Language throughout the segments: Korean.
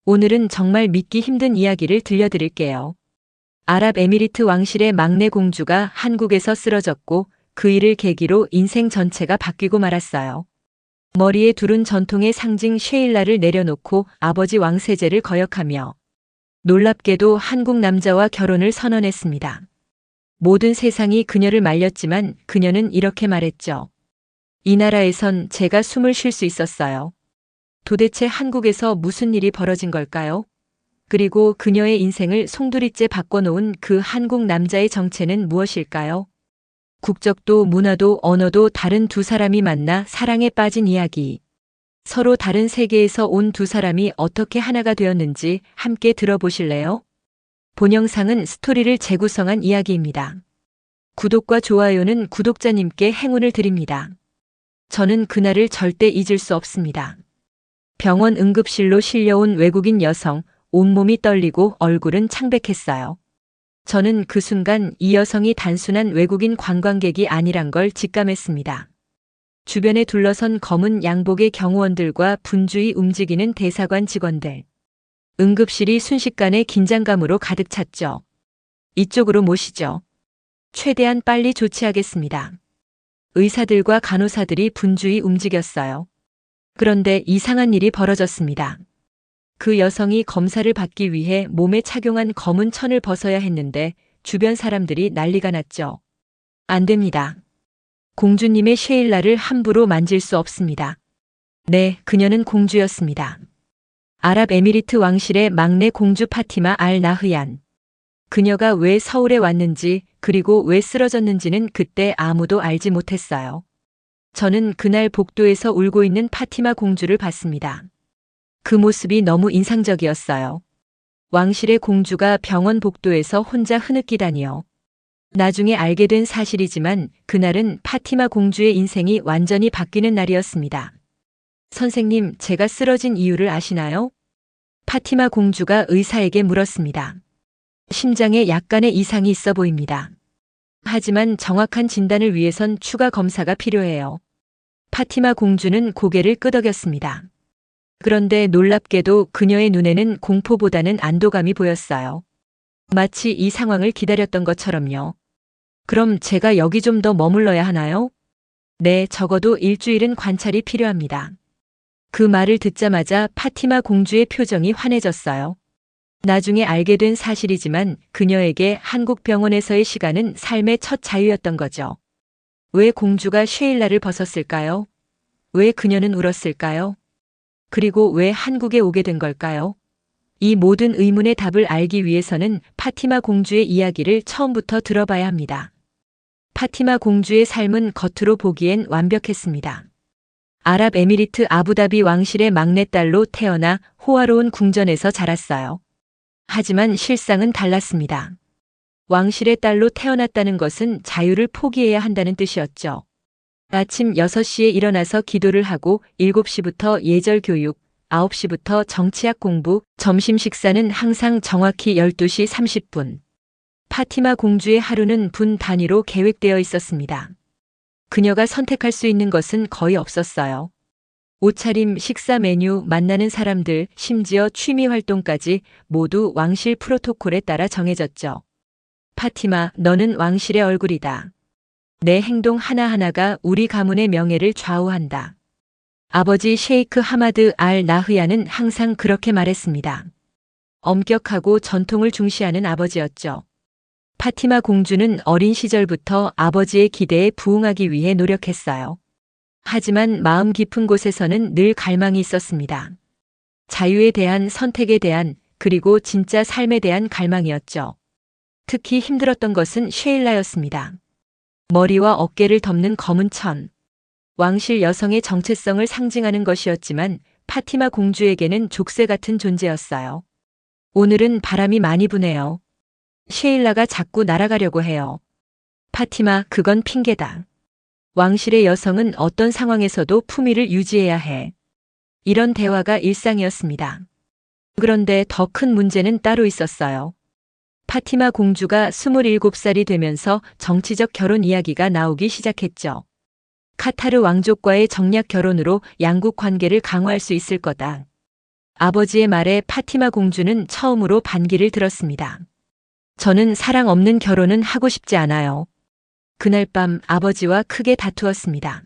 오늘은 정말 믿기 힘든 이야기를 들려드릴게요. 아랍에미리트 왕실의 막내 공주가 한국에서 쓰러졌고 그 일을 계기로 인생 전체가 바뀌고 말았어요. 머리에 두른 전통의 상징 쉐일라를 내려놓고 아버지 왕세제를 거역하며 놀랍게도 한국 남자와 결혼을 선언했습니다. 모든 세상이 그녀를 말렸지만 그녀는 이렇게 말했죠. 이 나라에선 제가 숨을 쉴 수 있었어요. 도대체 한국에서 무슨 일이 벌어진 걸까요? 그리고 그녀의 인생을 송두리째 바꿔놓은 그 한국 남자의 정체는 무엇일까요? 국적도 문화도 언어도 다른 두 사람이 만나 사랑에 빠진 이야기. 서로 다른 세계에서 온 두 사람이 어떻게 하나가 되었는지 함께 들어보실래요? 본 영상은 스토리를 재구성한 이야기입니다. 구독과 좋아요는 구독자님께 행운을 드립니다. 저는 그날을 절대 잊을 수 없습니다. 병원 응급실로 실려온 외국인 여성, 온몸이 떨리고 얼굴은 창백했어요. 저는 그 순간 이 여성이 단순한 외국인 관광객이 아니란 걸 직감했습니다. 주변에 둘러선 검은 양복의 경호원들과 분주히 움직이는 대사관 직원들. 응급실이 순식간에 긴장감으로 가득 찼죠. 이쪽으로 모시죠. 최대한 빨리 조치하겠습니다. 의사들과 간호사들이 분주히 움직였어요. 그런데 이상한 일이 벌어졌습니다. 그 여성이 검사를 받기 위해 몸에 착용한 검은 천을 벗어야 했는데 주변 사람들이 난리가 났죠. 안 됩니다. 공주님의 쉐일라를 함부로 만질 수 없습니다. 네, 그녀는 공주였습니다. 아랍에미리트 왕실의 막내 공주 파티마 알 나흐얀. 그녀가 왜 서울에 왔는지 그리고 왜 쓰러졌는지는 그때 아무도 알지 못했어요. 저는 그날 복도에서 울고 있는 파티마 공주를 봤습니다. 그 모습이 너무 인상적이었어요. 왕실의 공주가 병원 복도에서 혼자 흐느끼다니요. 나중에 알게 된 사실이지만 그날은 파티마 공주의 인생이 완전히 바뀌는 날이었습니다. 선생님, 제가 쓰러진 이유를 아시나요? 파티마 공주가 의사에게 물었습니다. 심장에 약간의 이상이 있어 보입니다. 하지만 정확한 진단을 위해선 추가 검사가 필요해요. 파티마 공주는 고개를 끄덕였습니다. 그런데 놀랍게도 그녀의 눈에는 공포보다는 안도감이 보였어요. 마치 이 상황을 기다렸던 것처럼요. 그럼 제가 여기 좀 더 머물러야 하나요? 네, 적어도 일주일은 관찰이 필요합니다. 그 말을 듣자마자 파티마 공주의 표정이 환해졌어요. 나중에 알게 된 사실이지만 그녀에게 한국 병원에서의 시간은 삶의 첫 자유였던 거죠. 왜 공주가 쉐일라를 벗었을까요? 왜 그녀는 울었을까요? 그리고 왜 한국에 오게 된 걸까요? 이 모든 의문의 답을 알기 위해서는 파티마 공주의 이야기를 처음부터 들어봐야 합니다. 파티마 공주의 삶은 겉으로 보기엔 완벽했습니다. 아랍에미리트 아부다비 왕실의 막내딸로 태어나 호화로운 궁전에서 자랐어요. 하지만 실상은 달랐습니다. 왕실의 딸로 태어났다는 것은 자유를 포기해야 한다는 뜻이었죠. 아침 6시에 일어나서 기도를 하고 7시부터 예절 교육, 9시부터 정치학 공부, 점심 식사는 항상 정확히 12시 30분. 파티마 공주의 하루는 분 단위로 계획되어 있었습니다. 그녀가 선택할 수 있는 것은 거의 없었어요. 옷차림, 식사 메뉴, 만나는 사람들, 심지어 취미 활동까지 모두 왕실 프로토콜에 따라 정해졌죠. 파티마, 너는 왕실의 얼굴이다. 내 행동 하나하나가 우리 가문의 명예를 좌우한다. 아버지 셰이크 하마드 알 나흐야는 항상 그렇게 말했습니다. 엄격하고 전통을 중시하는 아버지였죠. 파티마 공주는 어린 시절부터 아버지의 기대에 부응하기 위해 노력했어요. 하지만 마음 깊은 곳에서는 늘 갈망이 있었습니다. 자유에 대한, 선택에 대한, 그리고 진짜 삶에 대한 갈망이었죠. 특히 힘들었던 것은 쉐일라였습니다. 머리와 어깨를 덮는 검은 천. 왕실 여성의 정체성을 상징하는 것이었지만 파티마 공주에게는 족쇄 같은 존재였어요. 오늘은 바람이 많이 부네요. 쉐일라가 자꾸 날아가려고 해요. 파티마, 그건 핑계다. 왕실의 여성은 어떤 상황에서도 품위를 유지해야 해. 이런 대화가 일상이었습니다. 그런데 더 큰 문제는 따로 있었어요. 파티마 공주가 27살이 되면서 정치적 결혼 이야기가 나오기 시작했죠. 카타르 왕족과의 정략 결혼으로 양국 관계를 강화할 수 있을 거다. 아버지의 말에 파티마 공주는 처음으로 반기를 들었습니다. 저는 사랑 없는 결혼은 하고 싶지 않아요. 그날 밤 아버지와 크게 다투었습니다.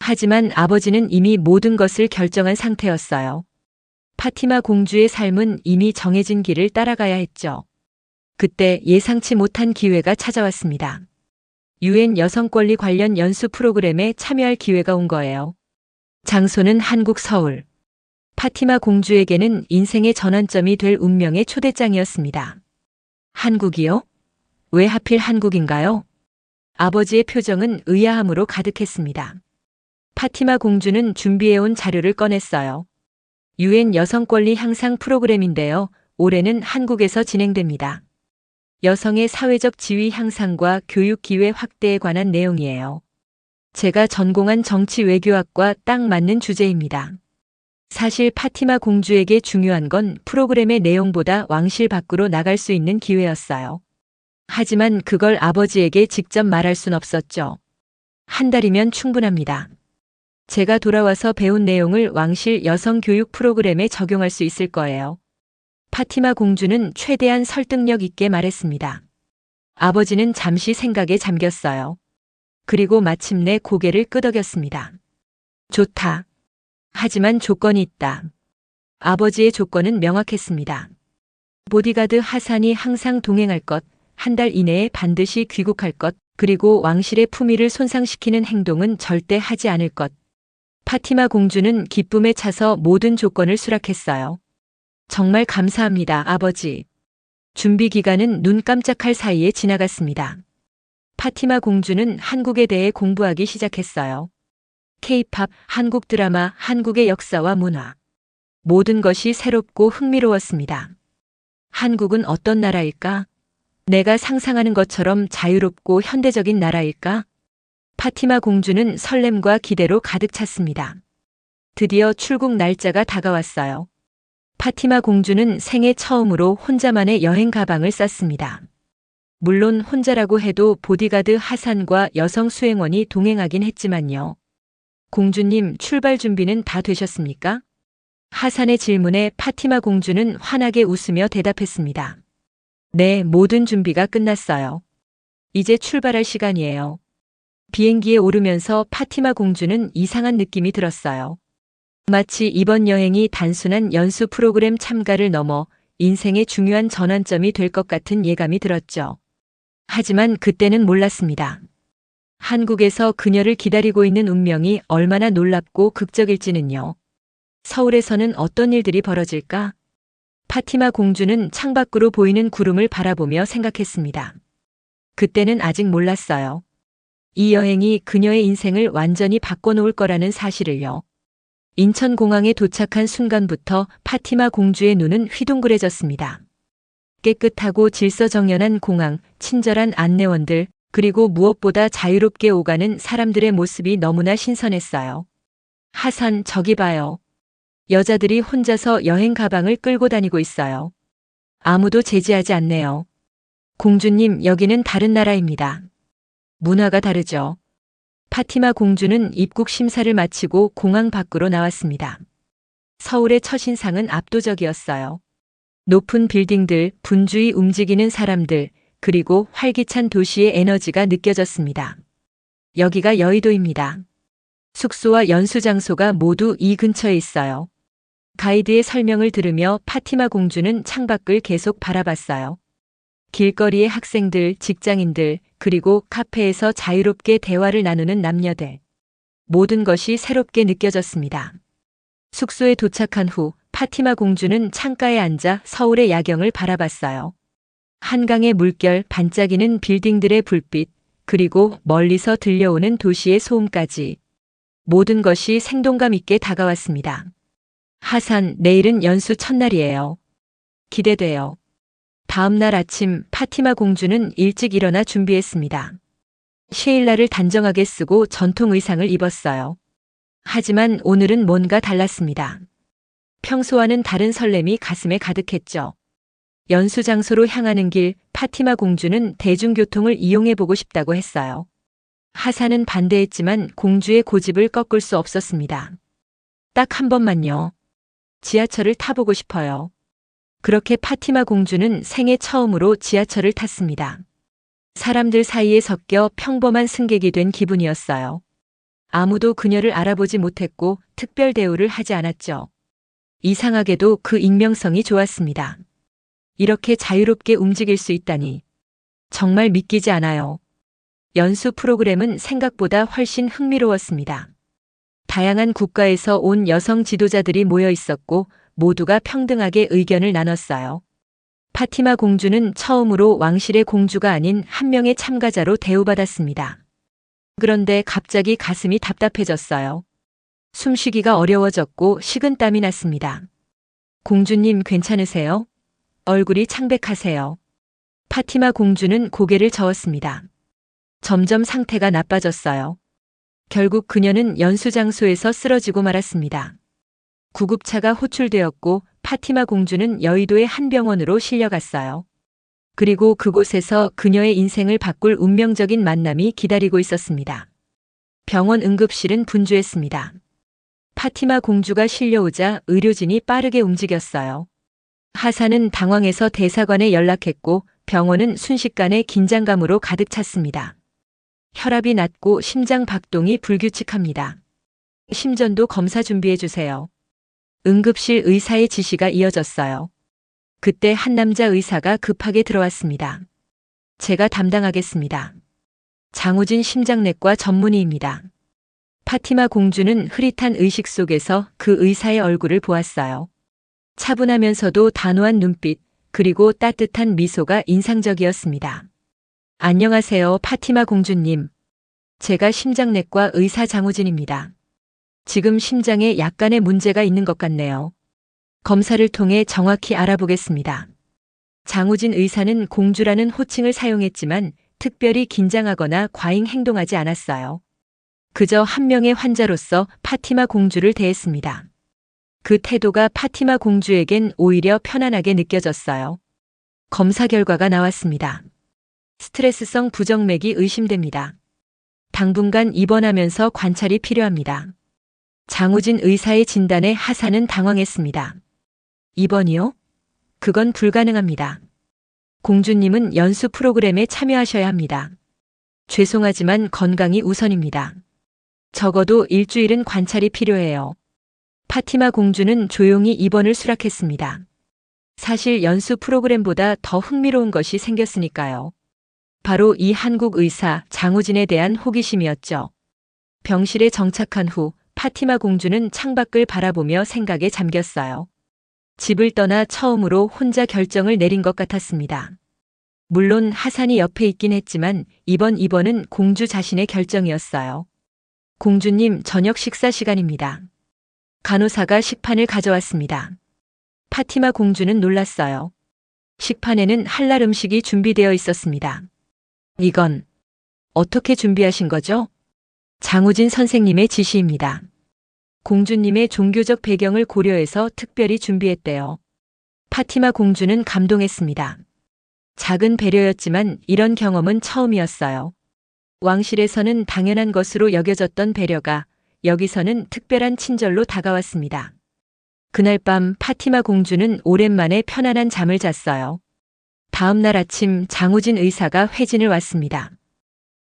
하지만 아버지는 이미 모든 것을 결정한 상태였어요. 파티마 공주의 삶은 이미 정해진 길을 따라가야 했죠. 그때 예상치 못한 기회가 찾아왔습니다. 유엔 여성 권리 관련 연수 프로그램에 참여할 기회가 온 거예요. 장소는 한국 서울. 파티마 공주에게는 인생의 전환점이 될 운명의 초대장이었습니다. 한국이요? 왜 하필 한국인가요? 아버지의 표정은 의아함으로 가득했습니다. 파티마 공주는 준비해온 자료를 꺼냈어요. 유엔 여성 권리 향상 프로그램인데요. 올해는 한국에서 진행됩니다. 여성의 사회적 지위 향상과 교육 기회 확대에 관한 내용이에요. 제가 전공한 정치 외교학과 딱 맞는 주제입니다. 사실 파티마 공주에게 중요한 건 프로그램의 내용보다 왕실 밖으로 나갈 수 있는 기회였어요. 하지만 그걸 아버지에게 직접 말할 순 없었죠. 한 달이면 충분합니다. 제가 돌아와서 배운 내용을 왕실 여성 교육 프로그램에 적용할 수 있을 거예요. 파티마 공주는 최대한 설득력 있게 말했습니다. 아버지는 잠시 생각에 잠겼어요. 그리고 마침내 고개를 끄덕였습니다. 좋다. 하지만 조건이 있다. 아버지의 조건은 명확했습니다. 보디가드 하산이 항상 동행할 것, 한 달 이내에 반드시 귀국할 것, 그리고 왕실의 품위를 손상시키는 행동은 절대 하지 않을 것. 파티마 공주는 기쁨에 차서 모든 조건을 수락했어요. 정말 감사합니다, 아버지. 준비 기간은 눈 깜짝할 사이에 지나갔습니다. 파티마 공주는 한국에 대해 공부하기 시작했어요. K-팝, 한국 드라마, 한국의 역사와 문화. 모든 것이 새롭고 흥미로웠습니다. 한국은 어떤 나라일까? 내가 상상하는 것처럼 자유롭고 현대적인 나라일까? 파티마 공주는 설렘과 기대로 가득 찼습니다. 드디어 출국 날짜가 다가왔어요. 파티마 공주는 생애 처음으로 혼자만의 여행 가방을 쌌습니다. 물론 혼자라고 해도 보디가드 하산과 여성 수행원이 동행하긴 했지만요. 공주님, 출발 준비는 다 되셨습니까? 하산의 질문에 파티마 공주는 환하게 웃으며 대답했습니다. 네, 모든 준비가 끝났어요. 이제 출발할 시간이에요. 비행기에 오르면서 파티마 공주는 이상한 느낌이 들었어요. 마치 이번 여행이 단순한 연수 프로그램 참가를 넘어 인생의 중요한 전환점이 될 것 같은 예감이 들었죠. 하지만 그때는 몰랐습니다. 한국에서 그녀를 기다리고 있는 운명이 얼마나 놀랍고 극적일지는요. 서울에서는 어떤 일들이 벌어질까? 파티마 공주는 창밖으로 보이는 구름을 바라보며 생각했습니다. 그때는 아직 몰랐어요. 이 여행이 그녀의 인생을 완전히 바꿔놓을 거라는 사실을요. 인천공항에 도착한 순간부터 파티마 공주의 눈은 휘둥그레졌습니다. 깨끗하고 질서정연한 공항, 친절한 안내원들, 그리고 무엇보다 자유롭게 오가는 사람들의 모습이 너무나 신선했어요. 하산, 저기 봐요. 여자들이 혼자서 여행 가방을 끌고 다니고 있어요. 아무도 제지하지 않네요. 공주님, 여기는 다른 나라입니다. 문화가 다르죠. 파티마 공주는 입국 심사를 마치고 공항 밖으로 나왔습니다. 서울의 첫인상은 압도적이었어요. 높은 빌딩들, 분주히 움직이는 사람들, 그리고 활기찬 도시의 에너지가 느껴졌습니다. 여기가 여의도입니다. 숙소와 연수 장소가 모두 이 근처에 있어요. 가이드의 설명을 들으며 파티마 공주는 창밖을 계속 바라봤어요. 길거리의 학생들, 직장인들, 그리고 카페에서 자유롭게 대화를 나누는 남녀들. 모든 것이 새롭게 느껴졌습니다. 숙소에 도착한 후 파티마 공주는 창가에 앉아 서울의 야경을 바라봤어요. 한강의 물결, 반짝이는 빌딩들의 불빛, 그리고 멀리서 들려오는 도시의 소음까지. 모든 것이 생동감 있게 다가왔습니다. 하산, 내일은 연수 첫날이에요. 기대돼요. 다음 날 아침 파티마 공주는 일찍 일어나 준비했습니다. 쉐일라를 단정하게 쓰고 전통 의상을 입었어요. 하지만 오늘은 뭔가 달랐습니다. 평소와는 다른 설렘이 가슴에 가득했죠. 연수 장소로 향하는 길, 파티마 공주는 대중교통을 이용해보고 싶다고 했어요. 하산은 반대했지만 공주의 고집을 꺾을 수 없었습니다. 딱 한 번만요. 지하철을 타보고 싶어요. 그렇게 파티마 공주는 생애 처음으로 지하철을 탔습니다. 사람들 사이에 섞여 평범한 승객이 된 기분이었어요. 아무도 그녀를 알아보지 못했고 특별 대우를 하지 않았죠. 이상하게도 그 익명성이 좋았습니다. 이렇게 자유롭게 움직일 수 있다니. 정말 믿기지 않아요. 연수 프로그램은 생각보다 훨씬 흥미로웠습니다. 다양한 국가에서 온 여성 지도자들이 모여 있었고 모두가 평등하게 의견을 나눴어요. 파티마 공주는 처음으로 왕실의 공주가 아닌 한 명의 참가자로 대우받았습니다. 그런데 갑자기 가슴이 답답해졌어요. 숨쉬기가 어려워졌고 식은땀이 났습니다. 공주님 괜찮으세요? 얼굴이 창백하세요. 파티마 공주는 고개를 저었습니다. 점점 상태가 나빠졌어요. 결국 그녀는 연수장소에서 쓰러지고 말았습니다. 구급차가 호출되었고 파티마 공주는 여의도의 한 병원으로 실려갔어요. 그리고 그곳에서 그녀의 인생을 바꿀 운명적인 만남이 기다리고 있었습니다. 병원 응급실은 분주했습니다. 파티마 공주가 실려오자 의료진이 빠르게 움직였어요. 하산은 당황해서 대사관에 연락했고 병원은 순식간에 긴장감으로 가득 찼습니다. 혈압이 낮고 심장 박동이 불규칙합니다. 심전도 검사 준비해 주세요. 응급실 의사의 지시가 이어졌어요. 그때 한 남자 의사가 급하게 들어왔습니다. 제가 담당하겠습니다. 장우진 심장내과 전문의입니다. 파티마 공주는 흐릿한 의식 속에서 그 의사의 얼굴을 보았어요. 차분하면서도 단호한 눈빛, 그리고 따뜻한 미소가 인상적이었습니다. 안녕하세요, 파티마 공주님. 제가 심장내과 의사 장우진입니다. 지금 심장에 약간의 문제가 있는 것 같네요. 검사를 통해 정확히 알아보겠습니다. 장우진 의사는 공주라는 호칭을 사용했지만 특별히 긴장하거나 과잉 행동하지 않았어요. 그저 한 명의 환자로서 파티마 공주를 대했습니다. 그 태도가 파티마 공주에겐 오히려 편안하게 느껴졌어요. 검사 결과가 나왔습니다. 스트레스성 부정맥이 의심됩니다. 당분간 입원하면서 관찰이 필요합니다. 장우진 의사의 진단에 하산은 당황했습니다. 입원이요? 그건 불가능합니다. 공주님은 연수 프로그램에 참여하셔야 합니다. 죄송하지만 건강이 우선입니다. 적어도 일주일은 관찰이 필요해요. 파티마 공주는 조용히 입원을 수락했습니다. 사실 연수 프로그램보다 더 흥미로운 것이 생겼으니까요. 바로 이 한국 의사 장우진에 대한 호기심이었죠. 병실에 정착한 후 파티마 공주는 창밖을 바라보며 생각에 잠겼어요. 집을 떠나 처음으로 혼자 결정을 내린 것 같았습니다. 물론 하산이 옆에 있긴 했지만 이번 입원은 공주 자신의 결정이었어요. 공주님, 저녁 식사 시간입니다. 간호사가 식판을 가져왔습니다. 파티마 공주는 놀랐어요. 식판에는 할랄 음식이 준비되어 있었습니다. 이건 어떻게 준비하신 거죠? 장우진 선생님의 지시입니다. 공주님의 종교적 배경을 고려해서 특별히 준비했대요. 파티마 공주는 감동했습니다. 작은 배려였지만 이런 경험은 처음이었어요. 왕실에서는 당연한 것으로 여겨졌던 배려가 여기서는 특별한 친절로 다가왔습니다. 그날 밤 파티마 공주는 오랜만에 편안한 잠을 잤어요. 다음 날 아침 장우진 의사가 회진을 왔습니다.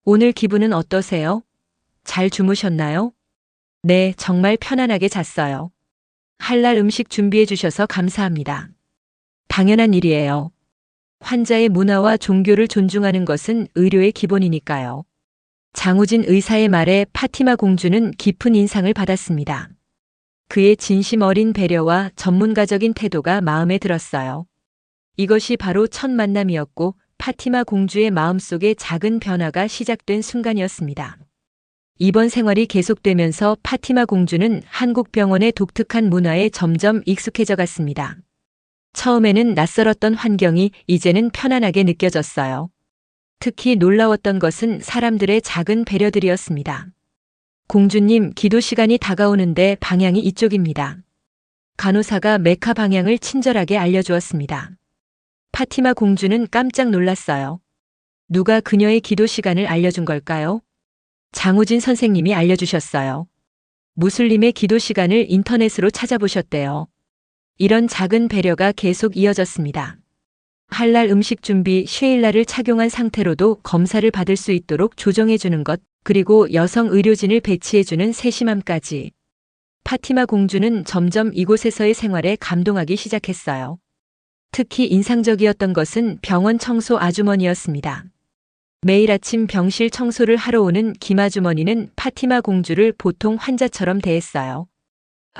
오늘 기분은 어떠세요? 잘 주무셨나요? 네, 정말 편안하게 잤어요. 할랄 음식 준비해 주셔서 감사합니다. 당연한 일이에요. 환자의 문화와 종교를 존중하는 것은 의료의 기본이니까요. 장우진 의사의 말에 파티마 공주는 깊은 인상을 받았습니다. 그의 진심 어린 배려와 전문가적인 태도가 마음에 들었어요. 이것이 바로 첫 만남이었고 파티마 공주의 마음속에 작은 변화가 시작된 순간이었습니다. 입원 생활이 계속되면서 파티마 공주는 한국 병원의 독특한 문화에 점점 익숙해져 갔습니다. 처음에는 낯설었던 환경이 이제는 편안하게 느껴졌어요. 특히 놀라웠던 것은 사람들의 작은 배려들이었습니다. 공주님, 기도 시간이 다가오는데 방향이 이쪽입니다. 간호사가 메카 방향을 친절하게 알려주었습니다. 파티마 공주는 깜짝 놀랐어요. 누가 그녀의 기도 시간을 알려준 걸까요? 장우진 선생님이 알려주셨어요. 무슬림의 기도 시간을 인터넷으로 찾아보셨대요. 이런 작은 배려가 계속 이어졌습니다. 할랄 음식 준비 쉐일라를 착용한 상태로도 검사를 받을 수 있도록 조정해주는 것, 그리고 여성 의료진을 배치해주는 세심함까지. 파티마 공주는 점점 이곳에서의 생활에 감동하기 시작했어요. 특히 인상적이었던 것은 병원 청소 아주머니였습니다. 매일 아침 병실 청소를 하러 오는 김아주머니는 파티마 공주를 보통 환자처럼 대했어요.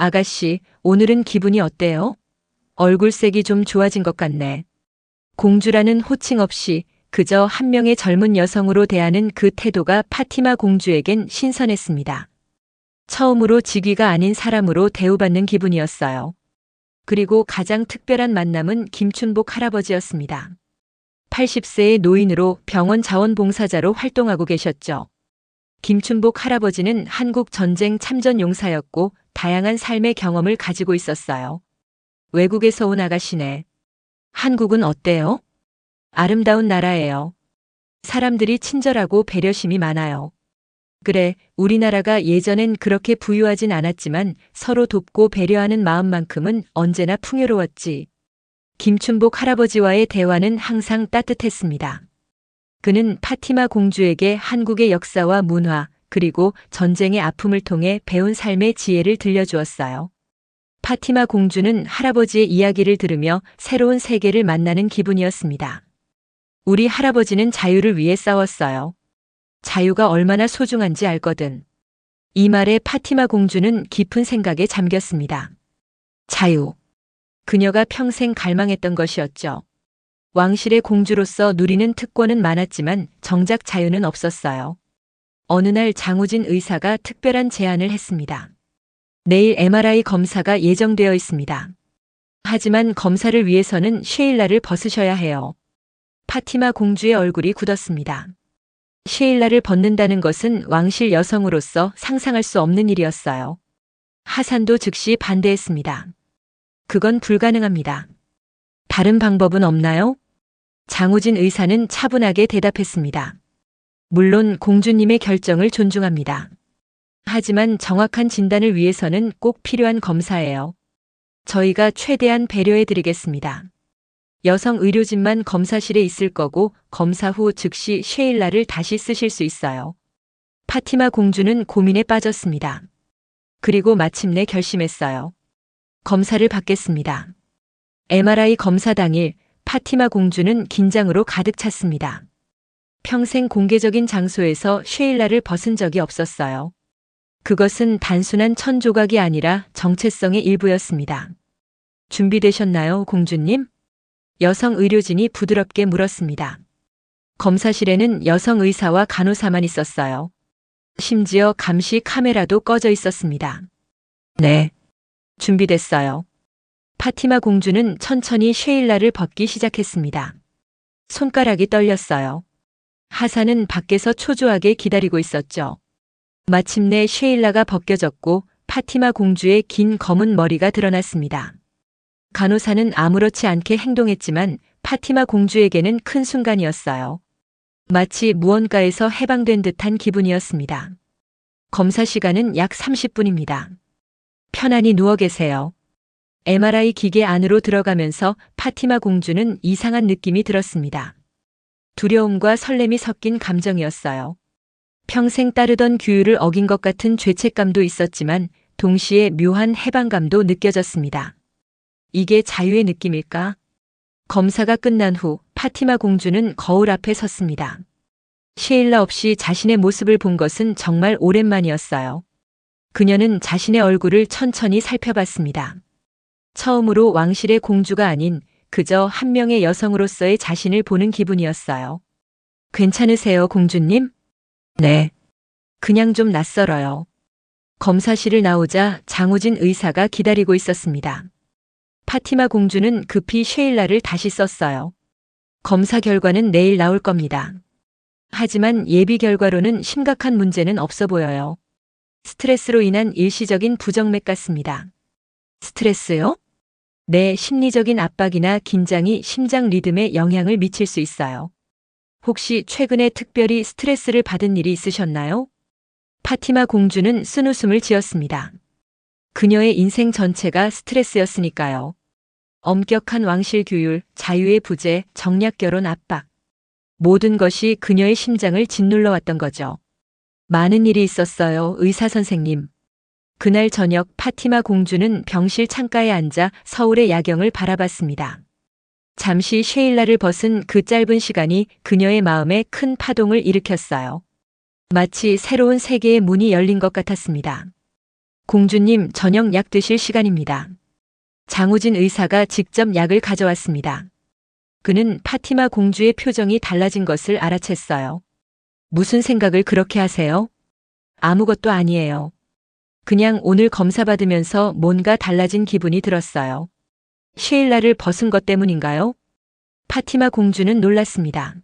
아가씨, 오늘은 기분이 어때요? 얼굴색이 좀 좋아진 것 같네. 공주라는 호칭 없이 그저 한 명의 젊은 여성으로 대하는 그 태도가 파티마 공주에겐 신선했습니다. 처음으로 직위가 아닌 사람으로 대우받는 기분이었어요. 그리고 가장 특별한 만남은 김춘복 할아버지였습니다. 80세의 노인으로 병원 자원봉사자로 활동하고 계셨죠. 김춘복 할아버지는 한국 전쟁 참전 용사였고 다양한 삶의 경험을 가지고 있었어요. 외국에서 온 아가씨네. 한국은 어때요? 아름다운 나라예요. 사람들이 친절하고 배려심이 많아요. 그래, 우리나라가 예전엔 그렇게 부유하진 않았지만 서로 돕고 배려하는 마음만큼은 언제나 풍요로웠지. 김춘복 할아버지와의 대화는 항상 따뜻했습니다. 그는 파티마 공주에게 한국의 역사와 문화, 그리고 전쟁의 아픔을 통해 배운 삶의 지혜를 들려주었어요. 파티마 공주는 할아버지의 이야기를 들으며 새로운 세계를 만나는 기분이었습니다. 우리 할아버지는 자유를 위해 싸웠어요. 자유가 얼마나 소중한지 알거든. 이 말에 파티마 공주는 깊은 생각에 잠겼습니다. 자유. 그녀가 평생 갈망했던 것이었죠. 왕실의 공주로서 누리는 특권은 많았지만 정작 자유는 없었어요. 어느 날 장우진 의사가 특별한 제안을 했습니다. 내일 MRI 검사가 예정되어 있습니다. 하지만 검사를 위해서는 쉐일라를 벗으셔야 해요. 파티마 공주의 얼굴이 굳었습니다. 쉐일라를 벗는다는 것은 왕실 여성으로서 상상할 수 없는 일이었어요. 하산도 즉시 반대했습니다. 그건 불가능합니다. 다른 방법은 없나요? 장우진 의사는 차분하게 대답했습니다. 물론 공주님의 결정을 존중합니다. 하지만 정확한 진단을 위해서는 꼭 필요한 검사예요. 저희가 최대한 배려해드리겠습니다. 여성 의료진만 검사실에 있을 거고 검사 후 즉시 쉐일라를 다시 쓰실 수 있어요. 파티마 공주는 고민에 빠졌습니다. 그리고 마침내 결심했어요. 검사를 받겠습니다. MRI 검사 당일 파티마 공주는 긴장으로 가득 찼습니다. 평생 공개적인 장소에서 쉐일라를 벗은 적이 없었어요. 그것은 단순한 천조각이 아니라 정체성의 일부였습니다. 준비되셨나요, 공주님? 여성 의료진이 부드럽게 물었습니다. 검사실에는 여성 의사와 간호사만 있었어요. 심지어 감시 카메라도 꺼져 있었습니다. 네. 준비됐어요. 파티마 공주는 천천히 쉐일라를 벗기 시작했습니다. 손가락이 떨렸어요. 하산은 밖에서 초조하게 기다리고 있었죠. 마침내 쉐일라가 벗겨졌고 파티마 공주의 긴 검은 머리가 드러났습니다. 간호사는 아무렇지 않게 행동했지만 파티마 공주에게는 큰 순간이었어요. 마치 무언가에서 해방된 듯한 기분이었습니다. 검사 시간은 약 30분입니다. 편안히 누워 계세요. MRI 기계 안으로 들어가면서 파티마 공주는 이상한 느낌이 들었습니다. 두려움과 설렘이 섞인 감정이었어요. 평생 따르던 규율을 어긴 것 같은 죄책감도 있었지만 동시에 묘한 해방감도 느껴졌습니다. 이게 자유의 느낌일까? 검사가 끝난 후 파티마 공주는 거울 앞에 섰습니다. 쉐일라 없이 자신의 모습을 본 것은 정말 오랜만이었어요. 그녀는 자신의 얼굴을 천천히 살펴봤습니다. 처음으로 왕실의 공주가 아닌 그저 한 명의 여성으로서의 자신을 보는 기분이었어요. 괜찮으세요, 공주님? 네. 그냥 좀 낯설어요. 검사실을 나오자 장우진 의사가 기다리고 있었습니다. 파티마 공주는 급히 쉐일라를 다시 썼어요. 검사 결과는 내일 나올 겁니다. 하지만 예비 결과로는 심각한 문제는 없어 보여요. 스트레스로 인한 일시적인 부정맥 같습니다. 스트레스요? 네, 심리적인 압박이나 긴장이 심장 리듬에 영향을 미칠 수 있어요. 혹시 최근에 특별히 스트레스를 받은 일이 있으셨나요? 파티마 공주는 쓴웃음을 지었습니다. 그녀의 인생 전체가 스트레스였으니까요. 엄격한 왕실 규율, 자유의 부재, 정략 결혼 압박. 모든 것이 그녀의 심장을 짓눌러 왔던 거죠. 많은 일이 있었어요, 의사 선생님. 그날 저녁 파티마 공주는 병실 창가에 앉아 서울의 야경을 바라봤습니다. 잠시 쉐일라를 벗은 그 짧은 시간이 그녀의 마음에 큰 파동을 일으켰어요. 마치 새로운 세계의 문이 열린 것 같았습니다. 공주님, 저녁 약 드실 시간입니다. 장우진 의사가 직접 약을 가져왔습니다. 그는 파티마 공주의 표정이 달라진 것을 알아챘어요. 무슨 생각을 그렇게 하세요? 아무것도 아니에요. 그냥 오늘 검사받으면서 뭔가 달라진 기분이 들었어요. 쉐일라를 벗은 것 때문인가요? 파티마 공주는 놀랐습니다.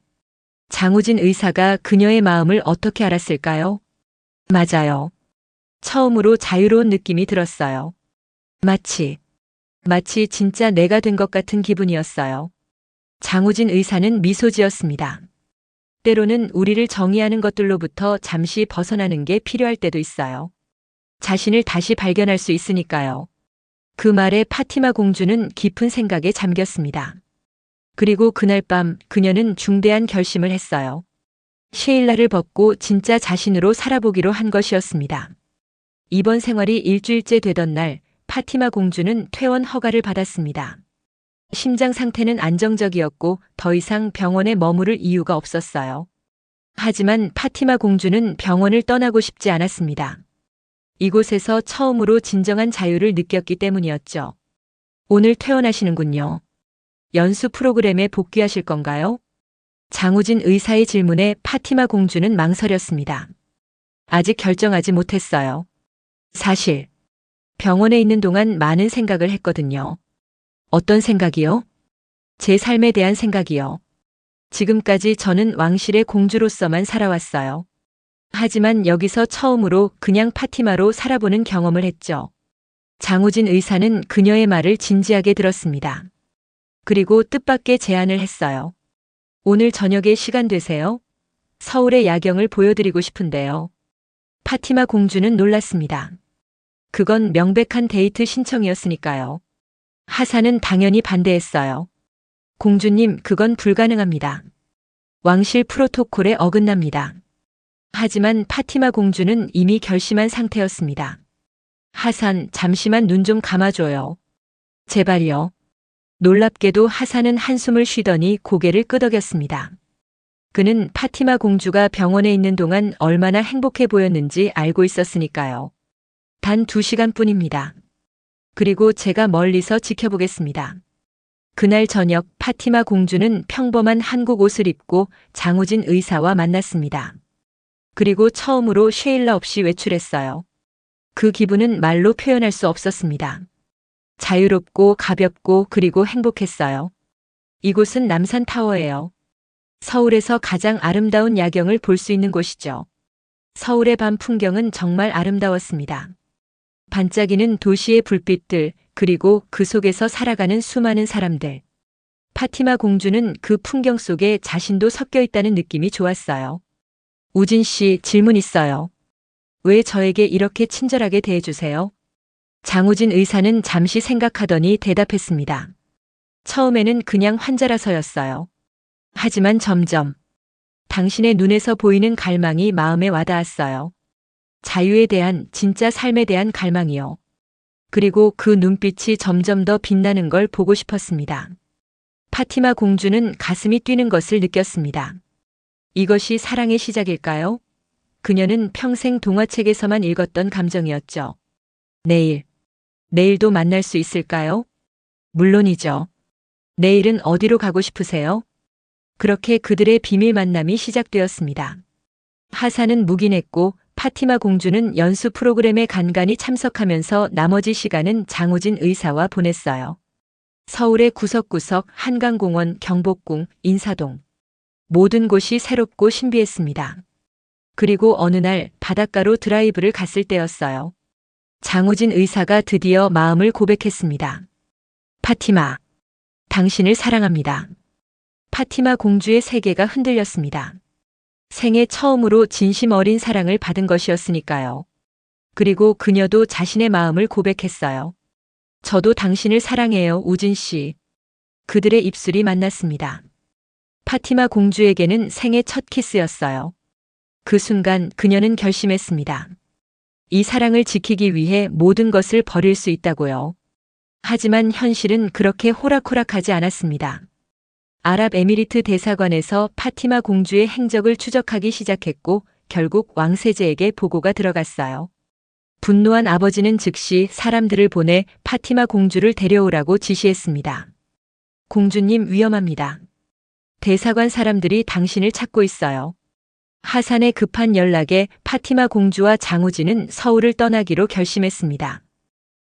장우진 의사가 그녀의 마음을 어떻게 알았을까요? 맞아요. 처음으로 자유로운 느낌이 들었어요. 마치 진짜 내가 된 것 같은 기분이었어요. 장우진 의사는 미소 지었습니다. 때로는 우리를 정의하는 것들로부터 잠시 벗어나는 게 필요할 때도 있어요. 자신을 다시 발견할 수 있으니까요. 그 말에 파티마 공주는 깊은 생각에 잠겼습니다. 그리고 그날 밤 그녀는 중대한 결심을 했어요. 쉐일라를 벗고 진짜 자신으로 살아보기로 한 것이었습니다. 입원 생활이 일주일째 되던 날 파티마 공주는 퇴원 허가를 받았습니다. 심장 상태는 안정적이었고 더 이상 병원에 머무를 이유가 없었어요. 하지만 파티마 공주는 병원을 떠나고 싶지 않았습니다. 이곳에서 처음으로 진정한 자유를 느꼈기 때문이었죠. 오늘 퇴원하시는군요. 연수 프로그램에 복귀하실 건가요? 장우진 의사의 질문에 파티마 공주는 망설였습니다. 아직 결정하지 못했어요. 사실 병원에 있는 동안 많은 생각을 했거든요. 어떤 생각이요? 제 삶에 대한 생각이요. 지금까지 저는 왕실의 공주로서만 살아왔어요. 하지만 여기서 처음으로 그냥 파티마로 살아보는 경험을 했죠. 장우진 의사는 그녀의 말을 진지하게 들었습니다. 그리고 뜻밖의 제안을 했어요. 오늘 저녁에 시간 되세요? 서울의 야경을 보여드리고 싶은데요. 파티마 공주는 놀랐습니다. 그건 명백한 데이트 신청이었으니까요. 하산은 당연히 반대했어요. 공주님, 그건 불가능합니다. 왕실 프로토콜에 어긋납니다. 하지만 파티마 공주는 이미 결심한 상태였습니다. 하산, 잠시만 눈 좀 감아줘요. 제발요. 놀랍게도 하산은 한숨을 쉬더니 고개를 끄덕였습니다. 그는 파티마 공주가 병원에 있는 동안 얼마나 행복해 보였는지 알고 있었으니까요. 단 2시간뿐입니다. 그리고 제가 멀리서 지켜보겠습니다. 그날 저녁 파티마 공주는 평범한 한국 옷을 입고 장우진 의사와 만났습니다. 그리고 처음으로 쉐일라 없이 외출했어요. 그 기분은 말로 표현할 수 없었습니다. 자유롭고 가볍고 그리고 행복했어요. 이곳은 남산타워예요. 서울에서 가장 아름다운 야경을 볼 수 있는 곳이죠. 서울의 밤 풍경은 정말 아름다웠습니다. 반짝이는 도시의 불빛들, 그리고 그 속에서 살아가는 수많은 사람들. 파티마 공주는 그 풍경 속에 자신도 섞여 있다는 느낌이 좋았어요. 우진 씨, 질문 있어요. 왜 저에게 이렇게 친절하게 대해주세요? 장우진 의사는 잠시 생각하더니 대답했습니다. 처음에는 그냥 환자라서였어요. 하지만 점점 당신의 눈에서 보이는 갈망이 마음에 와닿았어요. 자유에 대한, 진짜 삶에 대한 갈망이요. 그리고 그 눈빛이 점점 더 빛나는 걸 보고 싶었습니다. 파티마 공주는 가슴이 뛰는 것을 느꼈습니다. 이것이 사랑의 시작일까요? 그녀는 평생 동화책에서만 읽었던 감정이었죠. 내일도 만날 수 있을까요? 물론이죠. 내일은 어디로 가고 싶으세요? 그렇게 그들의 비밀 만남이 시작되었습니다. 하산은 묵인했고 파티마 공주는 연수 프로그램에 간간히 참석하면서 나머지 시간은 장우진 의사와 보냈어요. 서울의 구석구석, 한강공원, 경복궁, 인사동. 모든 곳이 새롭고 신비했습니다. 그리고 어느 날 바닷가로 드라이브를 갔을 때였어요. 장우진 의사가 드디어 마음을 고백했습니다. 파티마, 당신을 사랑합니다. 파티마 공주의 세계가 흔들렸습니다. 생애 처음으로 진심 어린 사랑을 받은 것이었으니까요. 그리고 그녀도 자신의 마음을 고백했어요. 저도 당신을 사랑해요, 우진 씨. 그들의 입술이 만났습니다. 파티마 공주에게는 생애 첫 키스였어요. 그 순간 그녀는 결심했습니다. 이 사랑을 지키기 위해 모든 것을 버릴 수 있다고요. 하지만 현실은 그렇게 호락호락하지 않았습니다. 아랍에미리트 대사관에서 파티마 공주의 행적을 추적하기 시작했고 결국 왕세제에게 보고가 들어갔어요. 분노한 아버지는 즉시 사람들을 보내 파티마 공주를 데려오라고 지시했습니다. 공주님 위험합니다. 대사관 사람들이 당신을 찾고 있어요. 하산의 급한 연락에 파티마 공주와 장우진은 서울을 떠나기로 결심했습니다.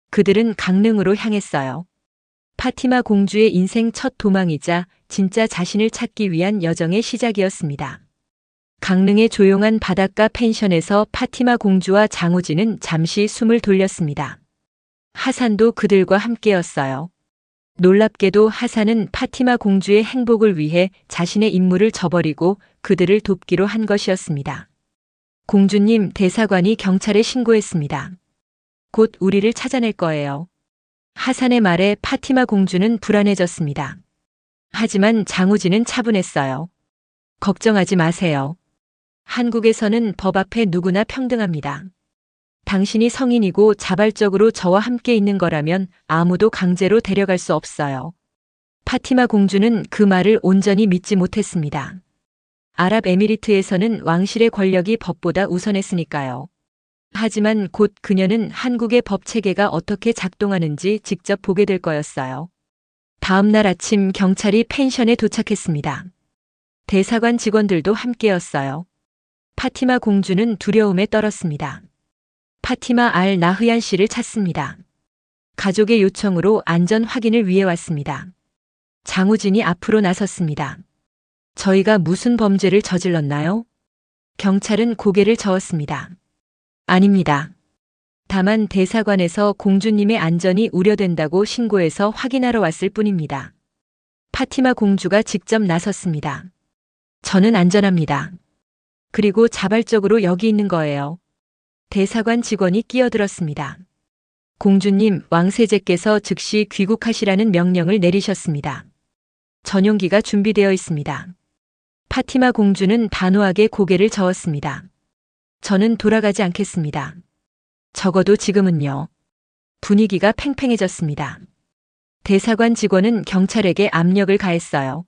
그들은 강릉으로 향했어요. 파티마 공주의 인생 첫 도망이자 진짜 자신을 찾기 위한 여정의 시작이었습니다. 강릉의 조용한 바닷가 펜션에서 파티마 공주와 장우진은 잠시 숨을 돌렸습니다. 하산도 그들과 함께였어요. 놀랍게도 하산은 파티마 공주의 행복을 위해 자신의 임무를 저버리고 그들을 돕기로 한 것이었습니다. 공주님, 대사관이 경찰에 신고했습니다. 곧 우리를 찾아낼 거예요. 하산의 말에 파티마 공주는 불안해졌습니다. 하지만 장우진은 차분했어요. 걱정하지 마세요. 한국에서는 법 앞에 누구나 평등합니다. 당신이 성인이고 자발적으로 저와 함께 있는 거라면 아무도 강제로 데려갈 수 없어요. 파티마 공주는 그 말을 온전히 믿지 못했습니다. 아랍에미리트에서는 왕실의 권력이 법보다 우선했으니까요. 하지만 곧 그녀는 한국의 법 체계가 어떻게 작동하는지 직접 보게 될 거였어요. 다음 날 아침 경찰이 펜션에 도착했습니다. 대사관 직원들도 함께였어요. 파티마 공주는 두려움에 떨었습니다. 파티마 알 나흐얀 씨를 찾습니다. 가족의 요청으로 안전 확인을 위해 왔습니다. 장우진이 앞으로 나섰습니다. 저희가 무슨 범죄를 저질렀나요? 경찰은 고개를 저었습니다. 아닙니다. 다만 대사관에서 공주님의 안전이 우려된다고 신고해서 확인하러 왔을 뿐입니다. 파티마 공주가 직접 나섰습니다. 저는 안전합니다. 그리고 자발적으로 여기 있는 거예요. 대사관 직원이 끼어들었습니다. 공주님, 왕세제께서 즉시 귀국하시라는 명령을 내리셨습니다. 전용기가 준비되어 있습니다. 파티마 공주는 단호하게 고개를 저었습니다. 저는 돌아가지 않겠습니다. 적어도 지금은요. 분위기가 팽팽해졌습니다. 대사관 직원은 경찰에게 압력을 가했어요.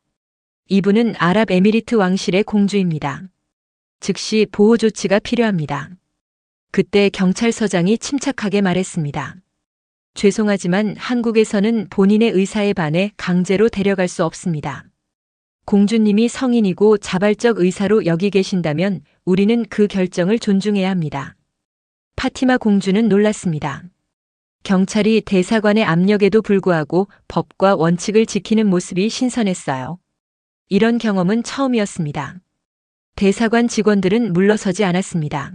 이분은 아랍에미리트 왕실의 공주입니다. 즉시 보호 조치가 필요합니다. 그때 경찰서장이 침착하게 말했습니다. 죄송하지만 한국에서는 본인의 의사에 반해 강제로 데려갈 수 없습니다. 공주님이 성인이고 자발적 의사로 여기 계신다면 우리는 그 결정을 존중해야 합니다. 파티마 공주는 놀랐습니다. 경찰이 대사관의 압력에도 불구하고 법과 원칙을 지키는 모습이 신선했어요. 이런 경험은 처음이었습니다. 대사관 직원들은 물러서지 않았습니다.